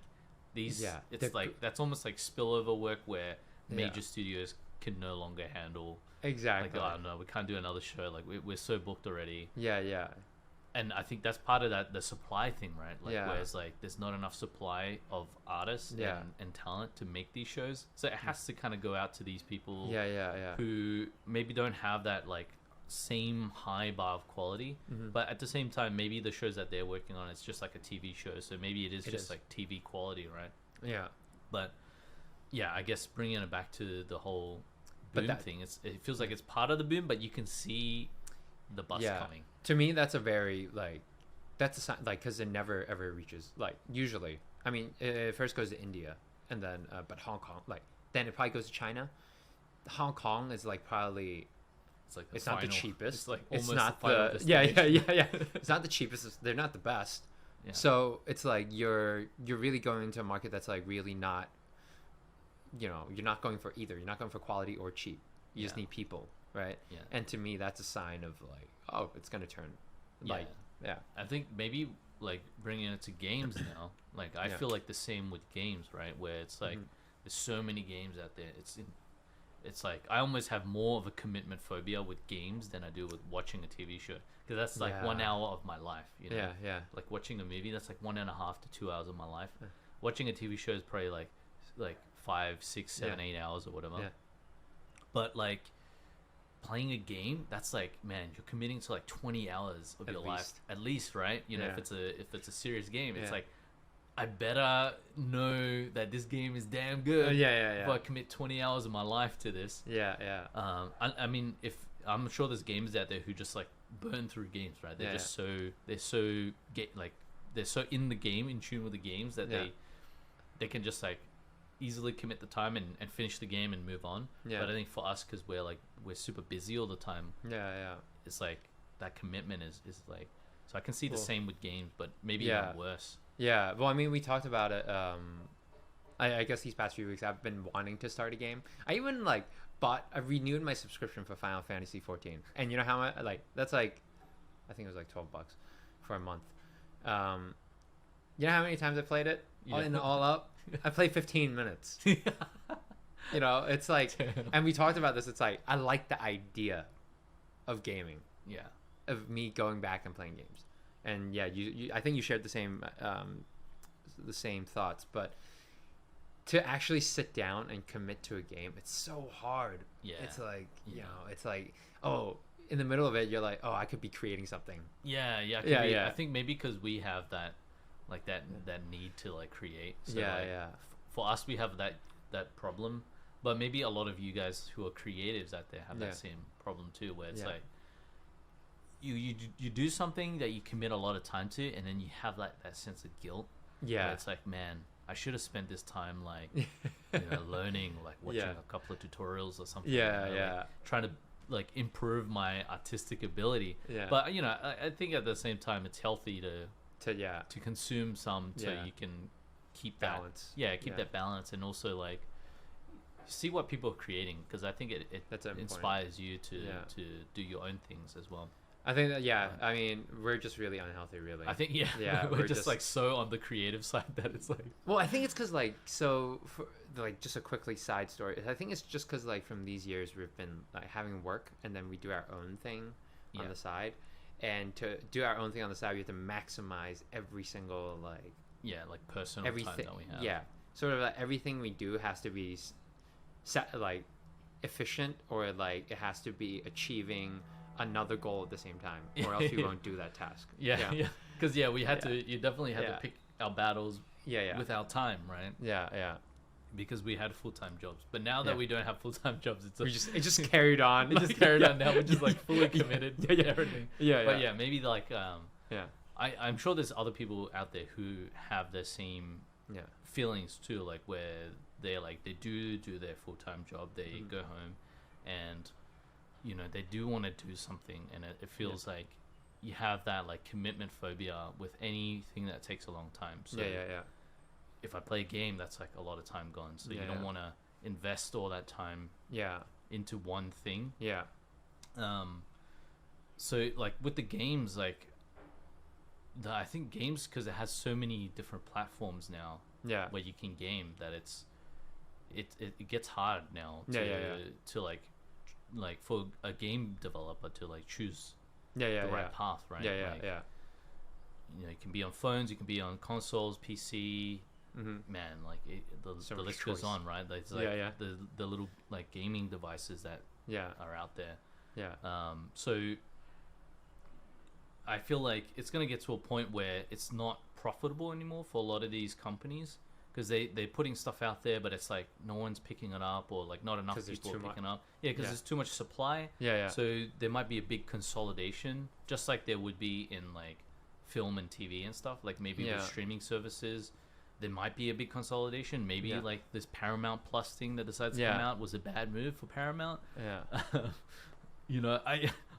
these, Yeah, it's like that's almost like spillover work where major studios can no longer handle. Exactly. Like, oh no, we can't do another show. Like we're so booked already. Yeah, yeah. And I think that's part of the supply thing, right? Like, Yeah. whereas like there's not enough supply of artists Yeah. and talent to make these shows, so it has to kind of go out to these people Yeah, yeah. who maybe don't have that like same high bar of quality, Mhm. but at the same time, maybe the shows that they're working on, it's just like a TV show, so maybe it is It just is. like TV quality, right? Yeah. But yeah, I guess bringing it back to the whole But boom that- thing, it feels like it's part of the boom, but you can see the bus Yeah. coming. To me, that's a very like, that's a sign, like, because it never ever reaches, like, usually, I mean, it first goes to India, and then but Hong Kong, like, then it probably goes to China. Hong Kong is like probably, It's like it's not the cheapest, It's like it's almost not the final yeah destination. it's not the cheapest, they're not the best. Yeah. So it's like you're really going into a market that's like really not, you're not going for either, you're not going for quality or cheap, you just Yeah. need people, right? Yeah. And to me, that's a sign of like, oh, it's gonna turn, like, yeah. I think maybe like bringing it to games now, like I Yeah. feel like the same with games, right? Where it's like Mhm. there's so many games out there. It's like I almost have more of a commitment phobia with games than I do with watching a TV show, because that's like 1 hour of my life. You know? Yeah. Like watching a movie, that's like 1.5 to 2 hours of my life. Watching a TV show is probably like 5, 6, 7, 8 hours or whatever. Yeah. But like playing a game, that's like, man, you're committing to like 20 hours of your life at least, right? You know, if it's a serious game, it's like, I better know that this game is damn good. If I commit 20 hours of my life to this. I mean, if I'm sure there's gamers out there who just like burn through games, right? They're just they're so in the game, in tune with the games that they can just like easily commit the time and finish the game and move on. But I think for us, because we're super busy all the time. It's like that commitment is like, so I can see the same with games, but maybe even worse. Yeah, well, I mean, we talked about it. I guess these past few weeks, I've been wanting to start a game. I even I renewed my subscription for Final Fantasy 14, and you know how much? Like, that's like, I think it was like $12 for a month. You know how many times I played it? All up, I played 15 minutes. You know, it's like, and we talked about this. It's like, I like the idea of gaming. Of me going back and playing games. And you I think you shared the same thoughts, but to actually sit down and commit to a game, it's so hard. It's like, you know, it's like, oh, in the middle of it, you're like, oh, I could be creating something. I think maybe because we have that need to like create. So for us, we have that problem, but maybe a lot of you guys who are creatives out there have that same problem too, where it's like, you do something that you commit a lot of time to, and then you have that sense of guilt. Where it's like, man, I should have spent this time like learning, like watching a couple of tutorials or something. Like, trying to like improve my artistic ability. But you know, I think at the same time it's healthy to consume some so you can keep balance. That balance, and also like see what people are creating, because I think it inspires you to do your own things as well. I think that I mean, we're just really unhealthy, really. I think we're just like so on the creative side that it's like, well, I think it's because like, so for like just a quickly side story, I think it's just because like from these years we've been like having work, and then we do our own thing on the side, and to do our own thing on the side we have to maximize every single like personal time that we have. Sort of like everything we do has to be like efficient, or like it has to be achieving another goal at the same time, or else we won't do that task. Because we had to, you definitely had to pick our battles with our time, right? Because we had full-time jobs, but now that we don't have full-time jobs, it just carried on. It just carried on. Now we're just like fully committed to everything. But maybe like I'm sure there's other people out there who have the same feelings too, like where they do their full-time job, they go home and you know they do want to do something, and it feels like you have that like commitment phobia with anything that takes a long time. So if I play a game, that's like a lot of time gone, so you don't want to invest all that time into one thing. So like with the games, like I think games, because it has so many different platforms now where you can game, that it gets hard now to like for a game developer to like choose the right path, right? You know, it can be on phones, it can be on consoles, PC. Man, like the list goes on, right? There's like the little like gaming devices that are out there. So I feel like it's gonna get to a point where it's not profitable anymore for a lot of these companies, because they're putting stuff out there, but it's like no one's picking it up, or like not enough people are picking up. Because there's too much supply. So there might be a big consolidation, just like there would be in like film and TV and stuff. Like maybe with streaming services, there might be a big consolidation. Maybe like this Paramount Plus thing that decides to come out was a bad move for Paramount. You know,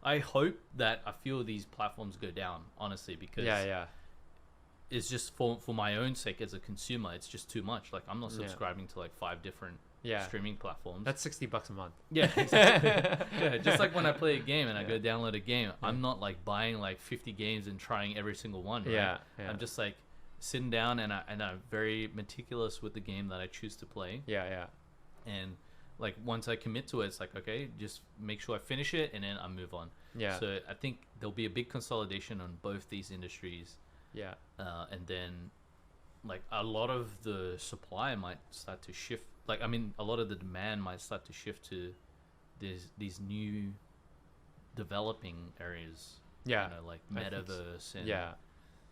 I hope that a few of these platforms go down, honestly, because it's just for my own sake as a consumer, it's just too much. Like I'm not subscribing to like 5 different streaming platforms. That's $60 a month. Exactly. Just like when I play a game and I go download a game, I'm not like buying like 50 games and trying every single one, right? I'm just like, sitting down and I'm very meticulous with the game that I choose to play. Yeah. And like once I commit to it, it's like, okay, just make sure I finish it and then I move on. Yeah. So I think there'll be a big consolidation on both these industries. Yeah. And then like a lot of the supply might start to shift. Like, I mean, a lot of the demand might start to shift to these new developing areas. Yeah. You know, like metaverse and yeah.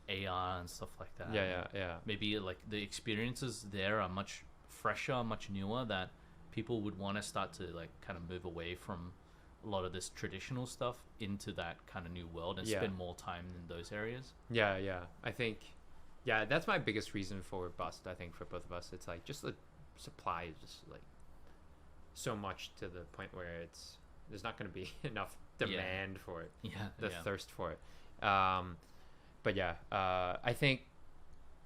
AR and stuff like that. Yeah. Maybe like the experiences there are much fresher, much newer, that people would want to start to like kind of move away from a lot of this traditional stuff into that kind of new world and spend more time in those areas. Yeah. I think, that's my biggest reason for bust. I think for both of us, it's like just the supply is just like so much to the point where there's not going to be enough demand for it. The thirst for it. But I think.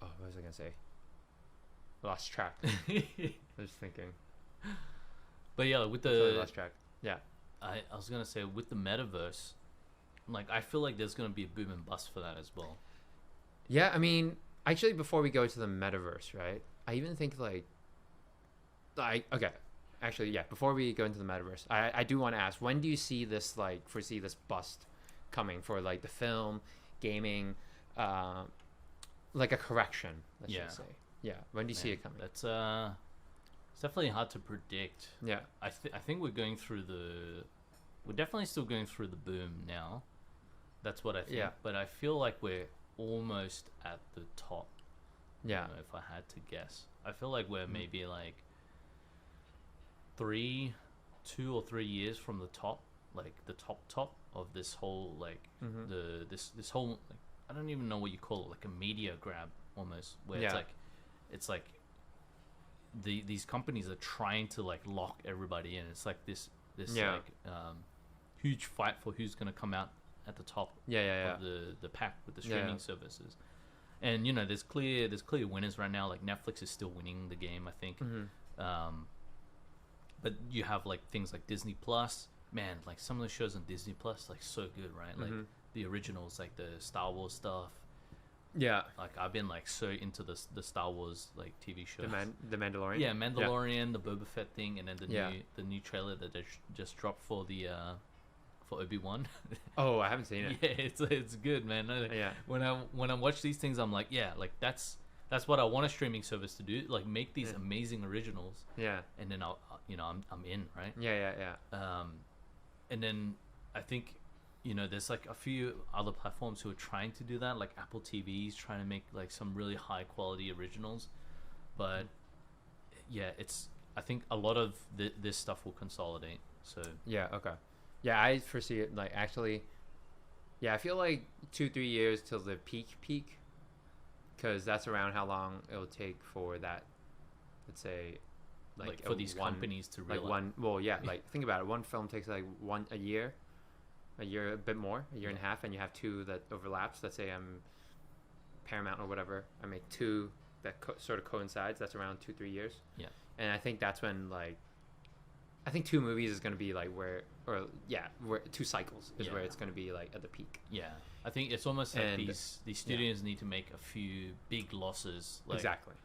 Oh, what was I gonna say? Lost track. I was thinking. But yeah, with lost track. Yeah. I was gonna say with the metaverse, like I feel like there's gonna be a boom and bust for that as well. Yeah, I mean, actually, before we go to the metaverse, right? I even think okay, actually, before we go into the metaverse, I do want to ask, when do you see this foresee this bust coming for like the film, gaming, like a correction? Let's just say. Yeah, when do you see it coming? That's it's definitely hard to predict. Yeah, I think we're definitely still going through the boom now. That's what I think. Yeah. But I feel like we're almost at the top. Yeah. You know, if I had to guess, I feel like we're maybe like 2 or 3 years from the top, like the top of this whole like this whole like, I don't even know what you call it, like a media grab almost, where it's like these companies are trying to like lock everybody in. It's like this like huge fight for who's gonna come out at the top of the pack with the streaming services. And you know, there's clear winners right now. Like Netflix is still winning the game, I think. But you have like things like Disney Plus. Man, like some of the shows on Disney Plus, like so good, right? Like the originals, like the Star Wars stuff. Yeah. Like I've been like so into the Star Wars like TV shows. The Mandalorian. Yeah, Mandalorian, the Boba Fett thing, and then the new trailer that they just dropped for the for Obi-Wan. Oh, I haven't seen it. Yeah, it's good, man. Yeah. When I watch these things, I'm like, like that's what I want a streaming service to do. Like make these amazing originals. Yeah. And then I'm in, right? Yeah. And then I think, you know, there's like a few other platforms who are trying to do that, like Apple TV's trying to make like some really high quality originals, but I think a lot of this stuff will consolidate. So okay. I foresee it like actually. I feel like 2-3 years till the peak, because that's around how long it'll take for that. Let's say, like for these companies to realize. Like think about it. One film takes like a year, a bit more, a year and a half, and you have two that overlaps. Let's say I'm Paramount or whatever. I make two that sort of coincides. That's around 2-3 years. Yeah. And I think that's when I think 2 movies is going to be like where 2 cycles is where it's going to be like at the peak. Yeah. I think it's almost like these studios need to make a few big losses. Like, exactly.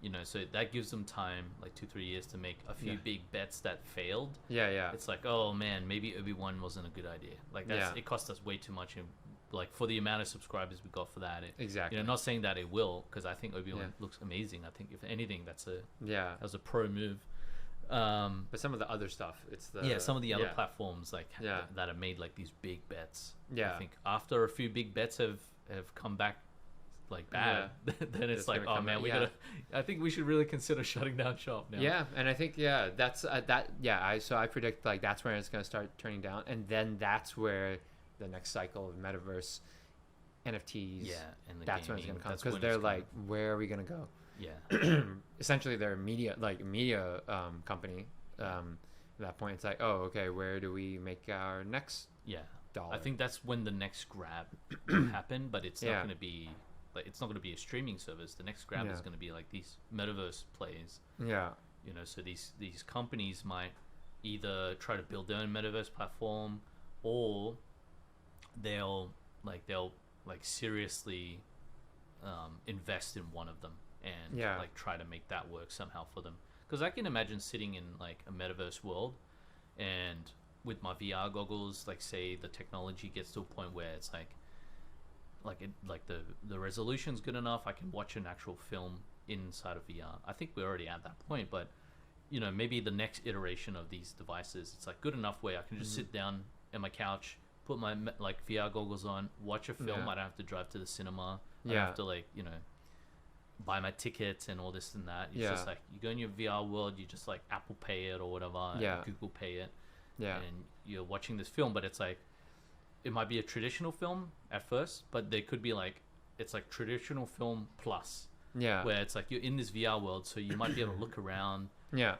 You know, so that gives them time, like 2-3 years, to make a few big bets that failed. Yeah. It's like, oh man, maybe Obi-Wan wasn't a good idea. Like it cost us way too much, and like for the amount of subscribers we got for that. Exactly. You know, not saying that it will, because I think Obi-Wan looks amazing. I think if anything, that was a pro move. But some of the other stuff, it's some of the other platforms like that have made like these big bets. I think after a few big bets have come back like bad, then it's like, oh man, I think we should really consider shutting down shop now. And I think that's that. I predict like that's where it's going to start turning down, and then that's where the next cycle of metaverse, NFTs, and that's when it's going to come, because they're like, where are we going to go? Essentially they're a media company. At that point it's like, oh okay, where do we make our next dollar? I think that's when the next grab will happen, but it's not going to be like, it's not going to be a streaming service. The next grab is going to be like these metaverse plays. You know, so these companies might either try to build their own metaverse platform, or they'll seriously invest in one of them and Yeah. like try to make that work somehow for them. Because I can imagine sitting in like a metaverse world, and with my VR goggles, like say the technology gets to a point where it's like the resolution's good enough, I can watch an actual film inside of VR. I think we're already at that point, but you know, maybe the next iteration of these devices, it's like good enough where I can just sit down at my couch, put my like VR goggles on, watch a film. Yeah. I don't have to drive to the cinema. I Yeah. don't have to like, you know, buy my tickets and all this and that. It's Yeah. just like you go in your VR world, you just like Apple Pay it or whatever, Yeah. Google Pay it, Yeah. and you're watching this film. But it's like it might be a traditional film at first, but there could be like it's like traditional film plus, Yeah. where it's like you're in this VR world, so you might be able to look around. Yeah.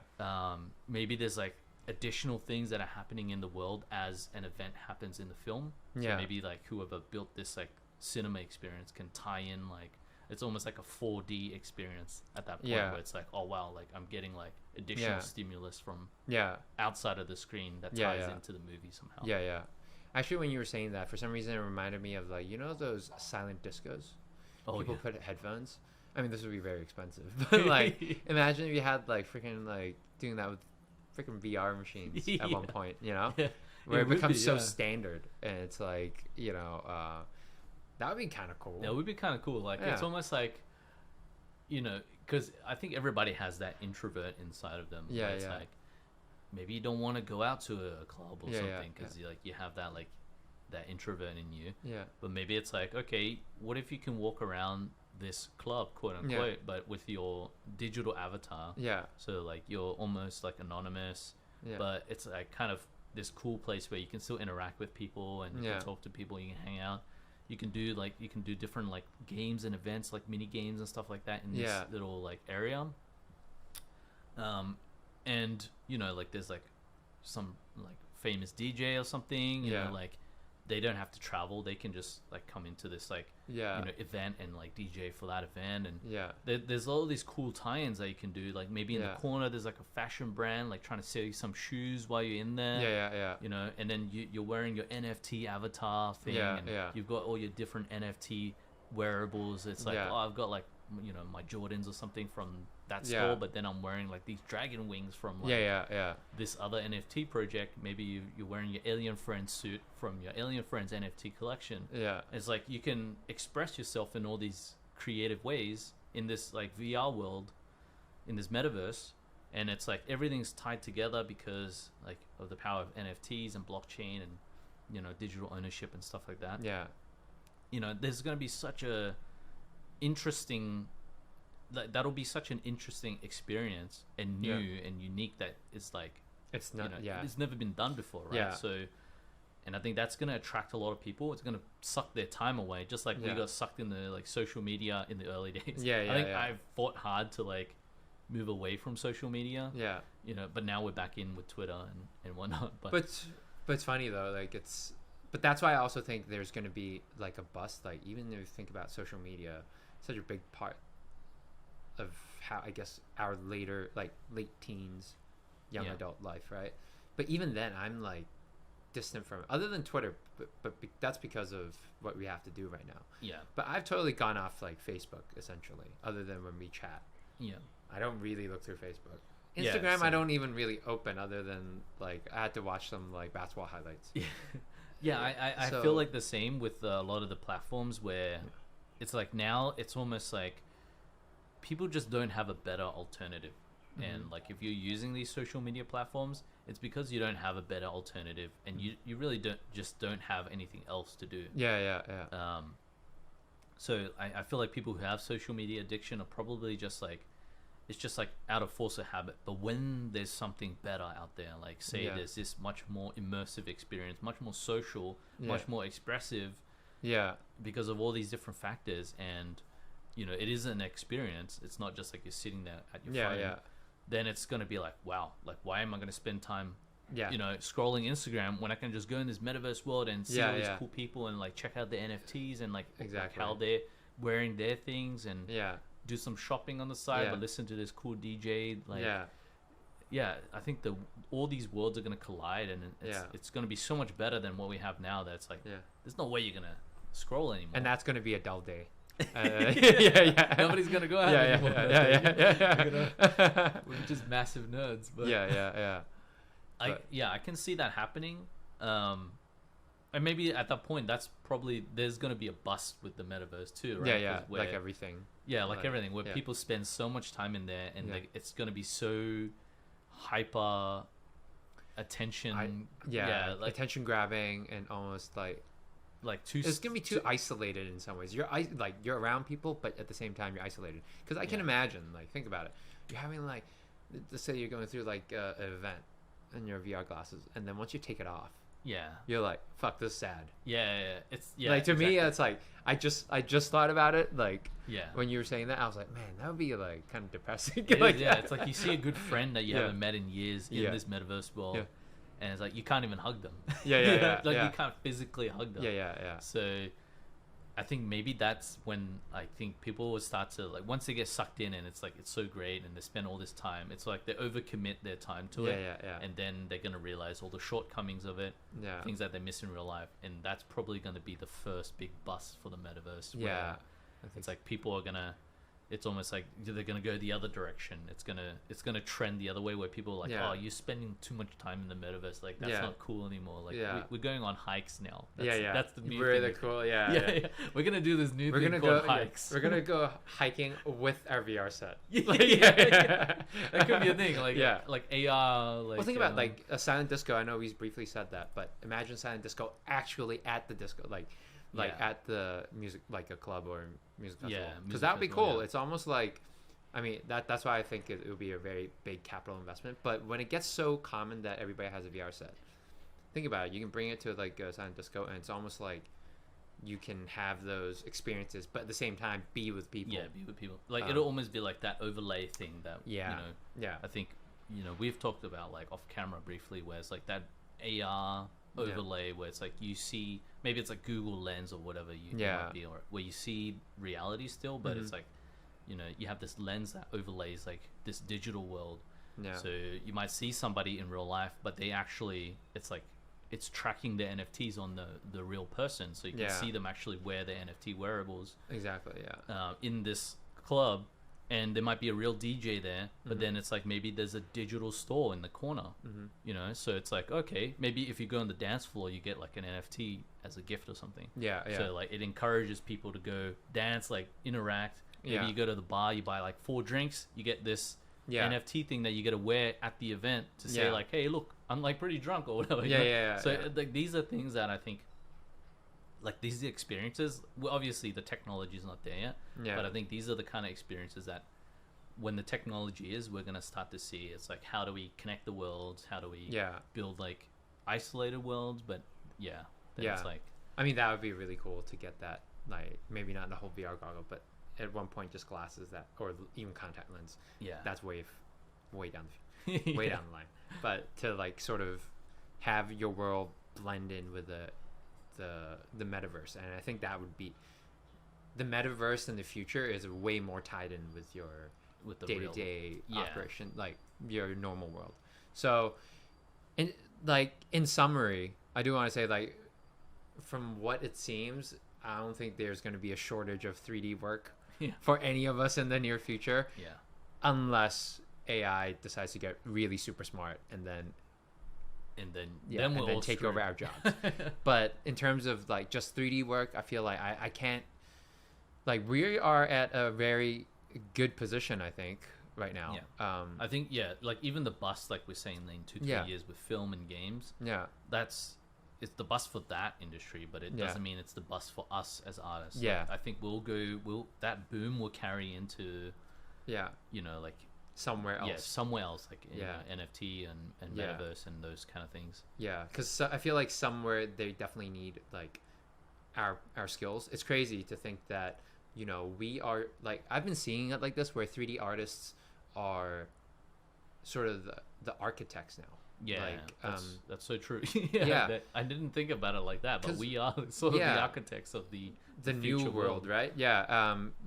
Maybe there's like additional things that are happening in the world as an event happens in the film. So Yeah. maybe like whoever built this like cinema experience can tie in like it's almost like a 4D experience at that point, Yeah. where it's like, oh wow, like I'm getting like additional Yeah. stimulus from Yeah. outside of the screen that ties Yeah, yeah. into the movie somehow. Yeah, yeah. Actually, when you were saying that, for some reason, it reminded me of like, you know, those silent discos. Oh People yeah. put headphones. I mean, this would be very expensive, but like, imagine if you had like freaking like doing that with freaking VR machines at one Yeah. point, you know, Yeah. where it would becomes be, so yeah. standard, and it's like, you know, that would be kind of cool. That would be kind of cool. Like it's Yeah. almost like, you know, because I think everybody has that introvert inside of them. Yeah, where it's yeah. like maybe you don't want to go out to a club or Yeah, yeah, something because you like you have that like that introvert in you. Yeah. But maybe it's like, okay, what if you can walk around this club, quote unquote, but with your digital avatar? Yeah. So like you're almost like anonymous, Yeah. but it's like kind of this cool place where you can still interact with people and you Yeah. can talk to people, you can hang out. You can do different like games and events, like mini games and stuff like that in this Yeah. little like area. And you know, like there's like some like famous DJ or something, you Yeah. know, like they don't have to travel, they can just like come into this like Yeah. you know event and like DJ for that event. And Yeah. there's all these cool tie-ins that you can do, like maybe in Yeah. the corner there's like a fashion brand like trying to sell you some shoes while you're in there. Yeah. Yeah. Yeah. You know, and then you're wearing your NFT avatar thing, Yeah, and yeah. you've got all your different NFT wearables. It's like, Yeah. oh, I've got like, you know, my Jordans or something from that Yeah. store, but then I'm wearing like these dragon wings from like Yeah. Yeah. Yeah. this other NFT project. Maybe you're wearing your Alien Friends suit from your Alien Friends NFT collection. Yeah. It's like you can express yourself in all these creative ways in this like VR world, in this metaverse, and it's like everything's tied together because like of the power of NFTs and blockchain and, you know, digital ownership and stuff like that. Yeah. You know, there's going to be such a interesting that'll be such an interesting experience and new and unique that it's like, It's you not. know, Yeah. it's never been done before, right? Yeah. So, and I think that's going to attract a lot of people. It's going to suck their time away, just like we Yeah. got sucked in the like social media in the early days. Yeah, I yeah, think yeah. I've fought hard to like move away from social media. Yeah. You know, but now we're back in with Twitter and whatnot. But But it's funny though, like but that's why I also think there's going to be like a bust. Like even if you think about social media, such a big part of how I guess our late teens, young Yeah. adult life, right? But even then, I'm like distant from it. Other than Twitter, but that's because of what we have to do right now. yeah, But I've totally gone off like Facebook essentially, other than when we chat. yeah, I don't really look through Facebook. Yeah, Instagram, I same. don't even really open, other than like I had to watch some like basketball highlights. yeah. I So- feel like the same with a lot of the platforms where it's like now it's almost like people just don't have a better alternative. And like if you're using these social media platforms, it's because you don't have a better alternative, and you really don't have anything else to do. Yeah, yeah. So I feel like people who have social media addiction are probably just like, it's just like out of force of habit. But when there's something better out there, like say Yeah. there's this much more immersive experience, much more social, Yeah. much more expressive, Yeah. because of all these different factors, and you know it is an experience. It's not just like you're sitting there at your Yeah, phone. yeah. Then it's gonna be like, wow, like why am I gonna spend time, Yeah. you know, scrolling Instagram when I can just go in this metaverse world and see Yeah, all these yeah. cool people and like check out the NFTs and like Exactly. how they're wearing their things and Yeah. do some shopping on the side, Yeah. but listen to this cool DJ. Like, Yeah. yeah, I think all these worlds are gonna collide, and Yeah. it's gonna be so much better than what we have now. That's like, Yeah. there's no way you're gonna scroll anymore. And that's going to be a dull day. Yeah. Nobody's gonna go out Yeah, anymore. yeah. We're just massive nerds. But Yeah. I can see that happening. And maybe at that point, that's probably there's gonna be a bust with the metaverse too, right? Yeah. 'Cause where, Like everything. like everything, where yeah. people spend so much time in there, and Yeah. like it's gonna be so hyper attention. Like attention grabbing and almost like too. it's gonna be too isolated in some ways. You're around people, but at the same time you're isolated. Because I can imagine, like, think about it. You're having like, let's say you're going through like an event in your VR glasses, and then once you take it off, you're like, fuck, this is sad. It's like to me, it's like I just thought about it. Like Yeah. when you were saying that, I was like, man, that would be like kind of depressing. It like is, yeah, it's like you see a good friend that you Yeah. haven't met in years in Yeah. this metaverse world, Yeah. and it's like you can't even hug them. Yeah. Like yeah. you can't physically hug them. Yeah. So I think maybe that's when I think people will start to, like, once they get sucked in and it's like it's so great and they spend all this time, it's like they overcommit their time to it. Yeah. And then they're gonna realize all the shortcomings of it, Yeah. things that they miss in real life, and that's probably gonna be the first big bust for the metaverse. Where Yeah. it's like people are gonna, it's almost like they're gonna go the other direction. It's gonna trend the other way, where people are like, Yeah. oh, you're spending too much time in the metaverse, like that's Yeah. not cool anymore. Like Yeah. we're going on hikes now. Yeah. That's the new really thing. cool. Yeah. We're gonna do this new We're thing gonna called go hikes. We're gonna go hiking with our VR set. That could be a thing. Like Yeah. like AR. Like, Well, think about like a silent disco. I know we briefly said that, but imagine silent disco actually at the disco, like Yeah. at the music, like a club or music festival. Yeah, Because music that would be festival, cool. yeah. It's almost like, I mean, that's why I think it would be a very big capital investment. But when it gets so common that everybody has a VR set, think about it. You can bring it to like a silent disco, and it's almost like you can have those experiences, but at the same time be with people. Yeah, be with people. Like it'll almost be like that overlay thing that Yeah. I think we've talked about like off camera briefly, where it's like that AR overlay where it's like you see, maybe it's like Google Lens or whatever you might be, or where you see reality still, but it's like you have this lens that overlays like this digital world. Yeah. So you might see somebody in real life, but they actually, it's like it's tracking the NFTs on the real person, so you can see them actually wear the NFT wearables Exactly. Yeah. in this club, and there might be a real DJ there, but then it's like maybe there's a digital store in the corner, so it's like, okay, maybe if you go on the dance floor you get like an NFT as a gift or something. Yeah. So like it encourages people to go dance, like interact. Maybe you go to the bar, you buy like 4 drinks, you get this NFT thing that you get to wear at the event to say like, hey, look, I'm like pretty drunk or whatever. So like these are things that I think, like these are experiences. Well, obviously the technology is not there yet, but I think these are the kind of experiences that when the technology is, we're gonna start to see. It's like, how do we connect the worlds? How do we build like isolated worlds? But it's like, I mean, that would be really cool to get that, like maybe not the whole VR goggle, but at one point just glasses that, or even contact lens. That's way down way down the line. But to like sort of have your world blend in with the metaverse, and I think that would be the metaverse in the future is way more tied in with your day-to-day operation, like your normal world. So in summary, I do want to say, like, from what it seems, I don't think there's going to be a shortage of 3D work for any of us in the near future, unless AI decides to get really super smart and then we'll take over our jobs. But in terms of like just 3D work, I feel like I can't, like, we are at a very good position, I think, right now. I think like even the bust, like we're saying, in 2-3 years with film and games, it's the bust for that industry, but it doesn't mean it's the bust for us as artists. Like, I think that boom will carry into like somewhere else, like NFT and metaverse and those kind of things. Because I feel like somewhere they definitely need like our skills. It's crazy to think that we are, like, I've been seeing it like this, where 3D artists are sort of the architects now. That's so true. I didn't think about it like that, but we are sort of the architects of the new world, right?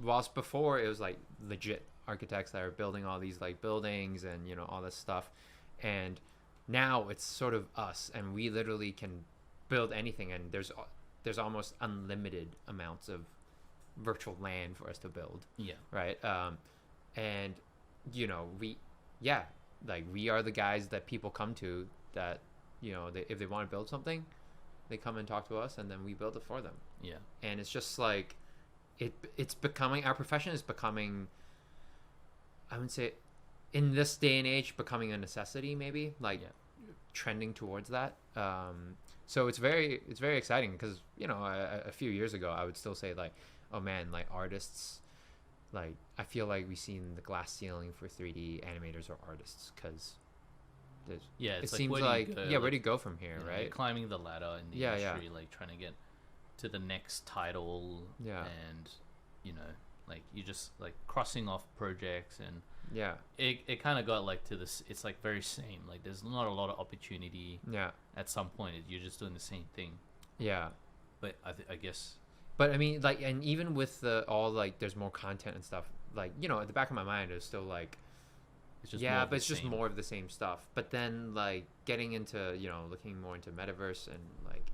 Whilst before it was like legit architects that are building all these like buildings and all this stuff, and now it's sort of us, and we literally can build anything, and there's almost unlimited amounts of virtual land for us to build, Yeah. right? And we are the guys that people come to, that if they want to build something, they come and talk to us, and then we build it for them. Yeah. And it's just like it's becoming, our profession is becoming, I would say, in this day and age, becoming a necessity, maybe, like trending towards that. So it's very exciting, because a few years ago I would still say, like, oh man, like, artists, like, I feel like we've seen the glass ceiling for 3D animators or artists, because it like, seems like where do you go from here, right? You're climbing the ladder in the industry, like trying to get to the next title, and like, you just like crossing off projects, and it kind of got like to this, it's like very same, like there's not a lot of opportunity. At some point you're just doing the same thing. But I guess, but I mean, like, and even with all, like, there's more content and stuff, like, at the back of my mind is still like, it's just but it's just more of the same stuff. But then, like, getting into looking more into metaverse and, like,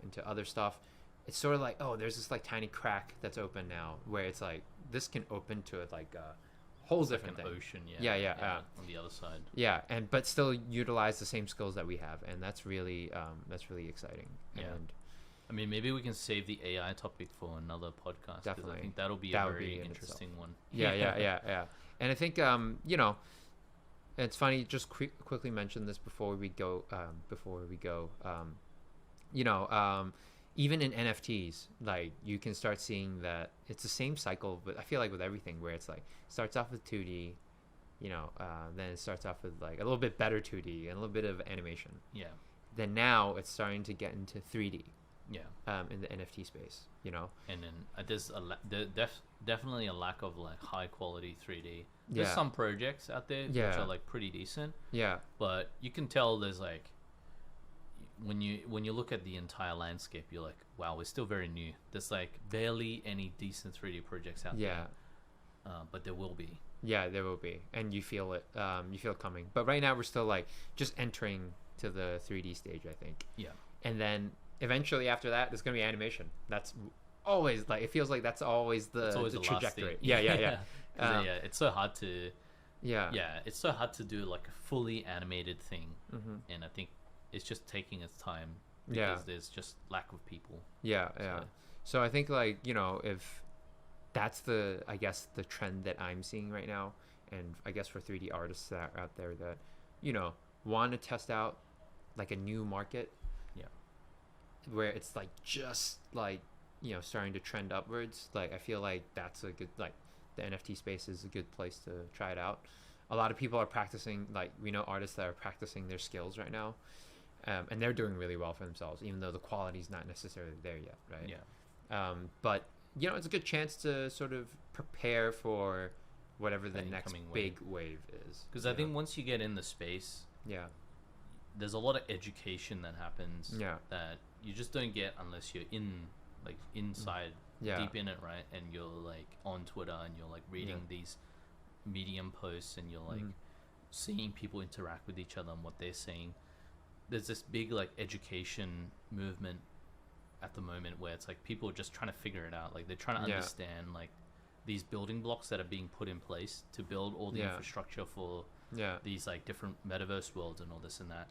into other stuff, it's sort of like, oh, there's this like tiny crack that's open now, where it's like this can open to it, like a whole different like an thing. Ocean, on the other side. But still utilize the same skills that we have, and that's really exciting. And I mean, maybe we can save the AI topic for another podcast. Definitely. I think that'll be a very interesting one. Yeah. And I think it's funny. Just quickly mention this before we go. Even in NFTs, like, you can start seeing that it's the same cycle. But I feel like with everything, where it's like starts off with 2D, then it starts off with like a little bit better 2D and a little bit of animation. Then now it's starting to get into 3D. In the NFT space, and then there's definitely a lack of like high quality 3D. There's some projects out there which are like pretty decent. But you can tell there's like, when you look at the entire landscape, you're like, wow, we're still very new. There's like barely any decent 3D projects out there. But there will be. There will be, and you feel it. You feel it coming. But right now we're still like just entering to the 3D stage, I think. And then eventually after that, there's gonna be animation. That's always, like, it feels like that's always the trajectory. It's so hard to it's so hard to do like a fully animated thing. And I think it's just taking its time, because there's just lack of people. So I think, like, if that's I guess the trend that I'm seeing right now, and I guess for 3D artists that are out there that want to test out like a new market, where it's like just like starting to trend upwards, like, I feel like that's a good, like, the NFT space is a good place to try it out. A lot of people are practicing, like, we know artists that are practicing their skills right now, and they're doing really well for themselves, even though the quality's not necessarily there yet, right? But it's a good chance to sort of prepare for whatever the next big wave is, because I think once you get in the space, there's a lot of education that happens that you just don't get unless you're inside deep in it, right? And you're like on Twitter, and you're like reading these Medium posts, and you're like seeing people interact with each other and what they're saying. There's this big like education movement at the moment, where it's like people are just trying to figure it out, like they're trying to understand like these building blocks that are being put in place to build all the infrastructure for these like different metaverse worlds and all this and that.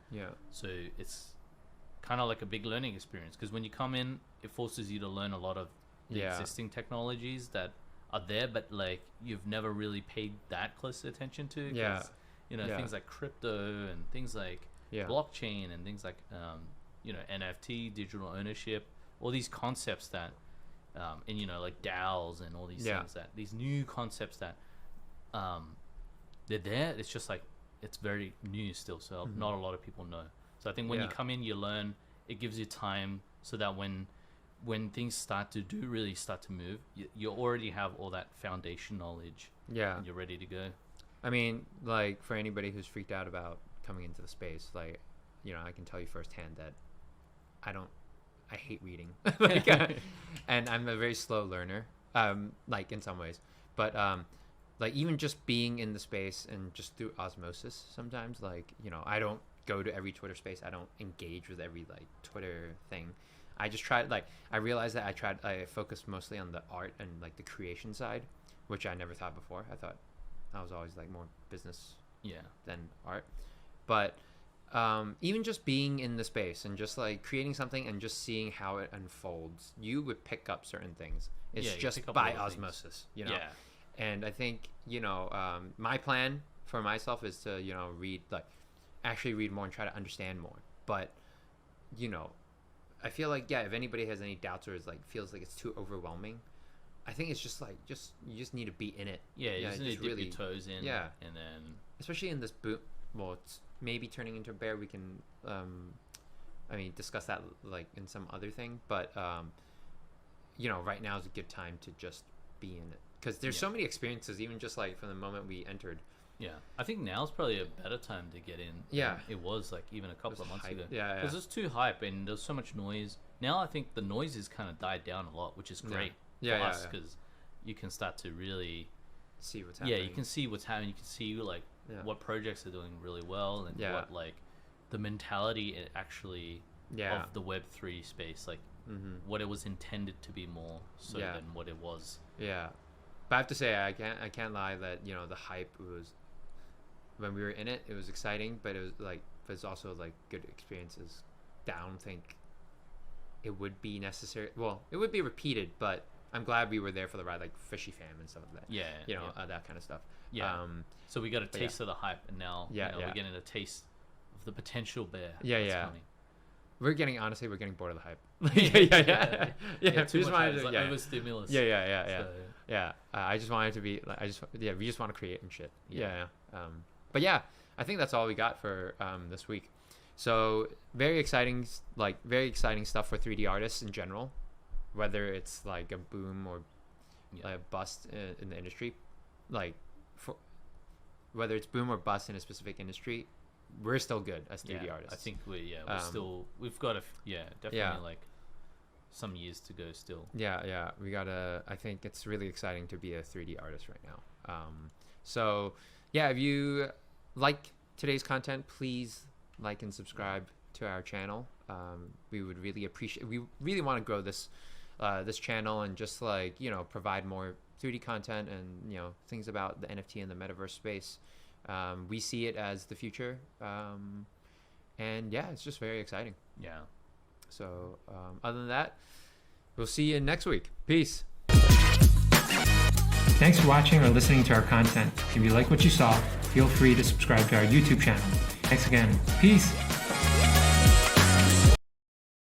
So it's kind of like a big learning experience, because when you come in, it forces you to learn a lot of the existing technologies that are there, but like you've never really paid that close attention to, things like crypto and things like blockchain and things like NFT, digital ownership, all these concepts that and like DAOs and all these things, that these new concepts that they're there. It's just like, it's very new still, so not a lot of people know. So I think when you come in, you learn. It gives you time, so that when things start to move, you already have all that foundation knowledge. And you're ready to go. I mean, like, for anybody who's freaked out about coming into the space, like, I can tell you firsthand that I hate reading, like, and I'm a very slow learner, like, in some ways, but like, even just being in the space and just through osmosis sometimes, like, I don't go to every Twitter space, I don't engage with every like Twitter thing. I just tried, like, I realized that I focused mostly on the art and like the creation side, which I never thought before. I thought I was always like more business than art. But even just being in the space and just like creating something and just seeing how it unfolds, you would pick up certain things. It's just by osmosis, you know? And I think, you know, my plan for myself is to, you know, actually read more and try to understand more. But, you know, I feel like, if anybody has any doubts or is like feels like it's too overwhelming, I think it's just like you just need to be in it. You just need to dip your toes in. And then especially in this boom, well, it's maybe turning into a bear. We can discuss that like in some other thing, but you know, right now is a good time to just be in it, because there's so many experiences, even just like from the moment we entered. I think now's probably a better time to get in than it was like even a couple of months ago. Because it's too hype and there's so much noise. Now I think the noise has kind of died down a lot, which is great for us, because you can start to really see what's happening. You can see what's happening. You can see like what projects are doing really well, and what like the mentality actually of the Web3 space, like what it was intended to be more so than what it was. But I have to say, I can't lie that, you know, the hype was, when we were in it, it was exciting, but it was like, but it's also like good experiences. I don't think it would be necessary. Well, it would be repeated, but I'm glad we were there for the ride, like Fishy Fam and stuff like that. You know, that kind of stuff. So we got a taste of the hype, and now you know, we're getting a taste of the potential bear. Coming. We're getting bored of the hype. Too much hype. It's like overstimulus. I just want it to be like, we just want to create and shit. But I think that's all we got for this week. So very exciting stuff for 3D artists in general, whether it's like a boom or a bust in the industry. Like, for whether it's boom or bust in a specific industry, we're still good as 3D artists. I think we've got definitely like some years to go still. We gotta, I think it's really exciting to be a 3D artist right now. So if you like today's content, please like and subscribe to our channel. We would really appreciate, we really want to grow this channel and just like, you know, provide more 3D content and, you know, things about the NFT and the metaverse space. We see it as the future, and it's just very exciting. So other than that, we'll see you next week. Peace. Thanks for watching or listening to our content. If you like what you saw, feel free to subscribe to our YouTube channel. Thanks again. Peace.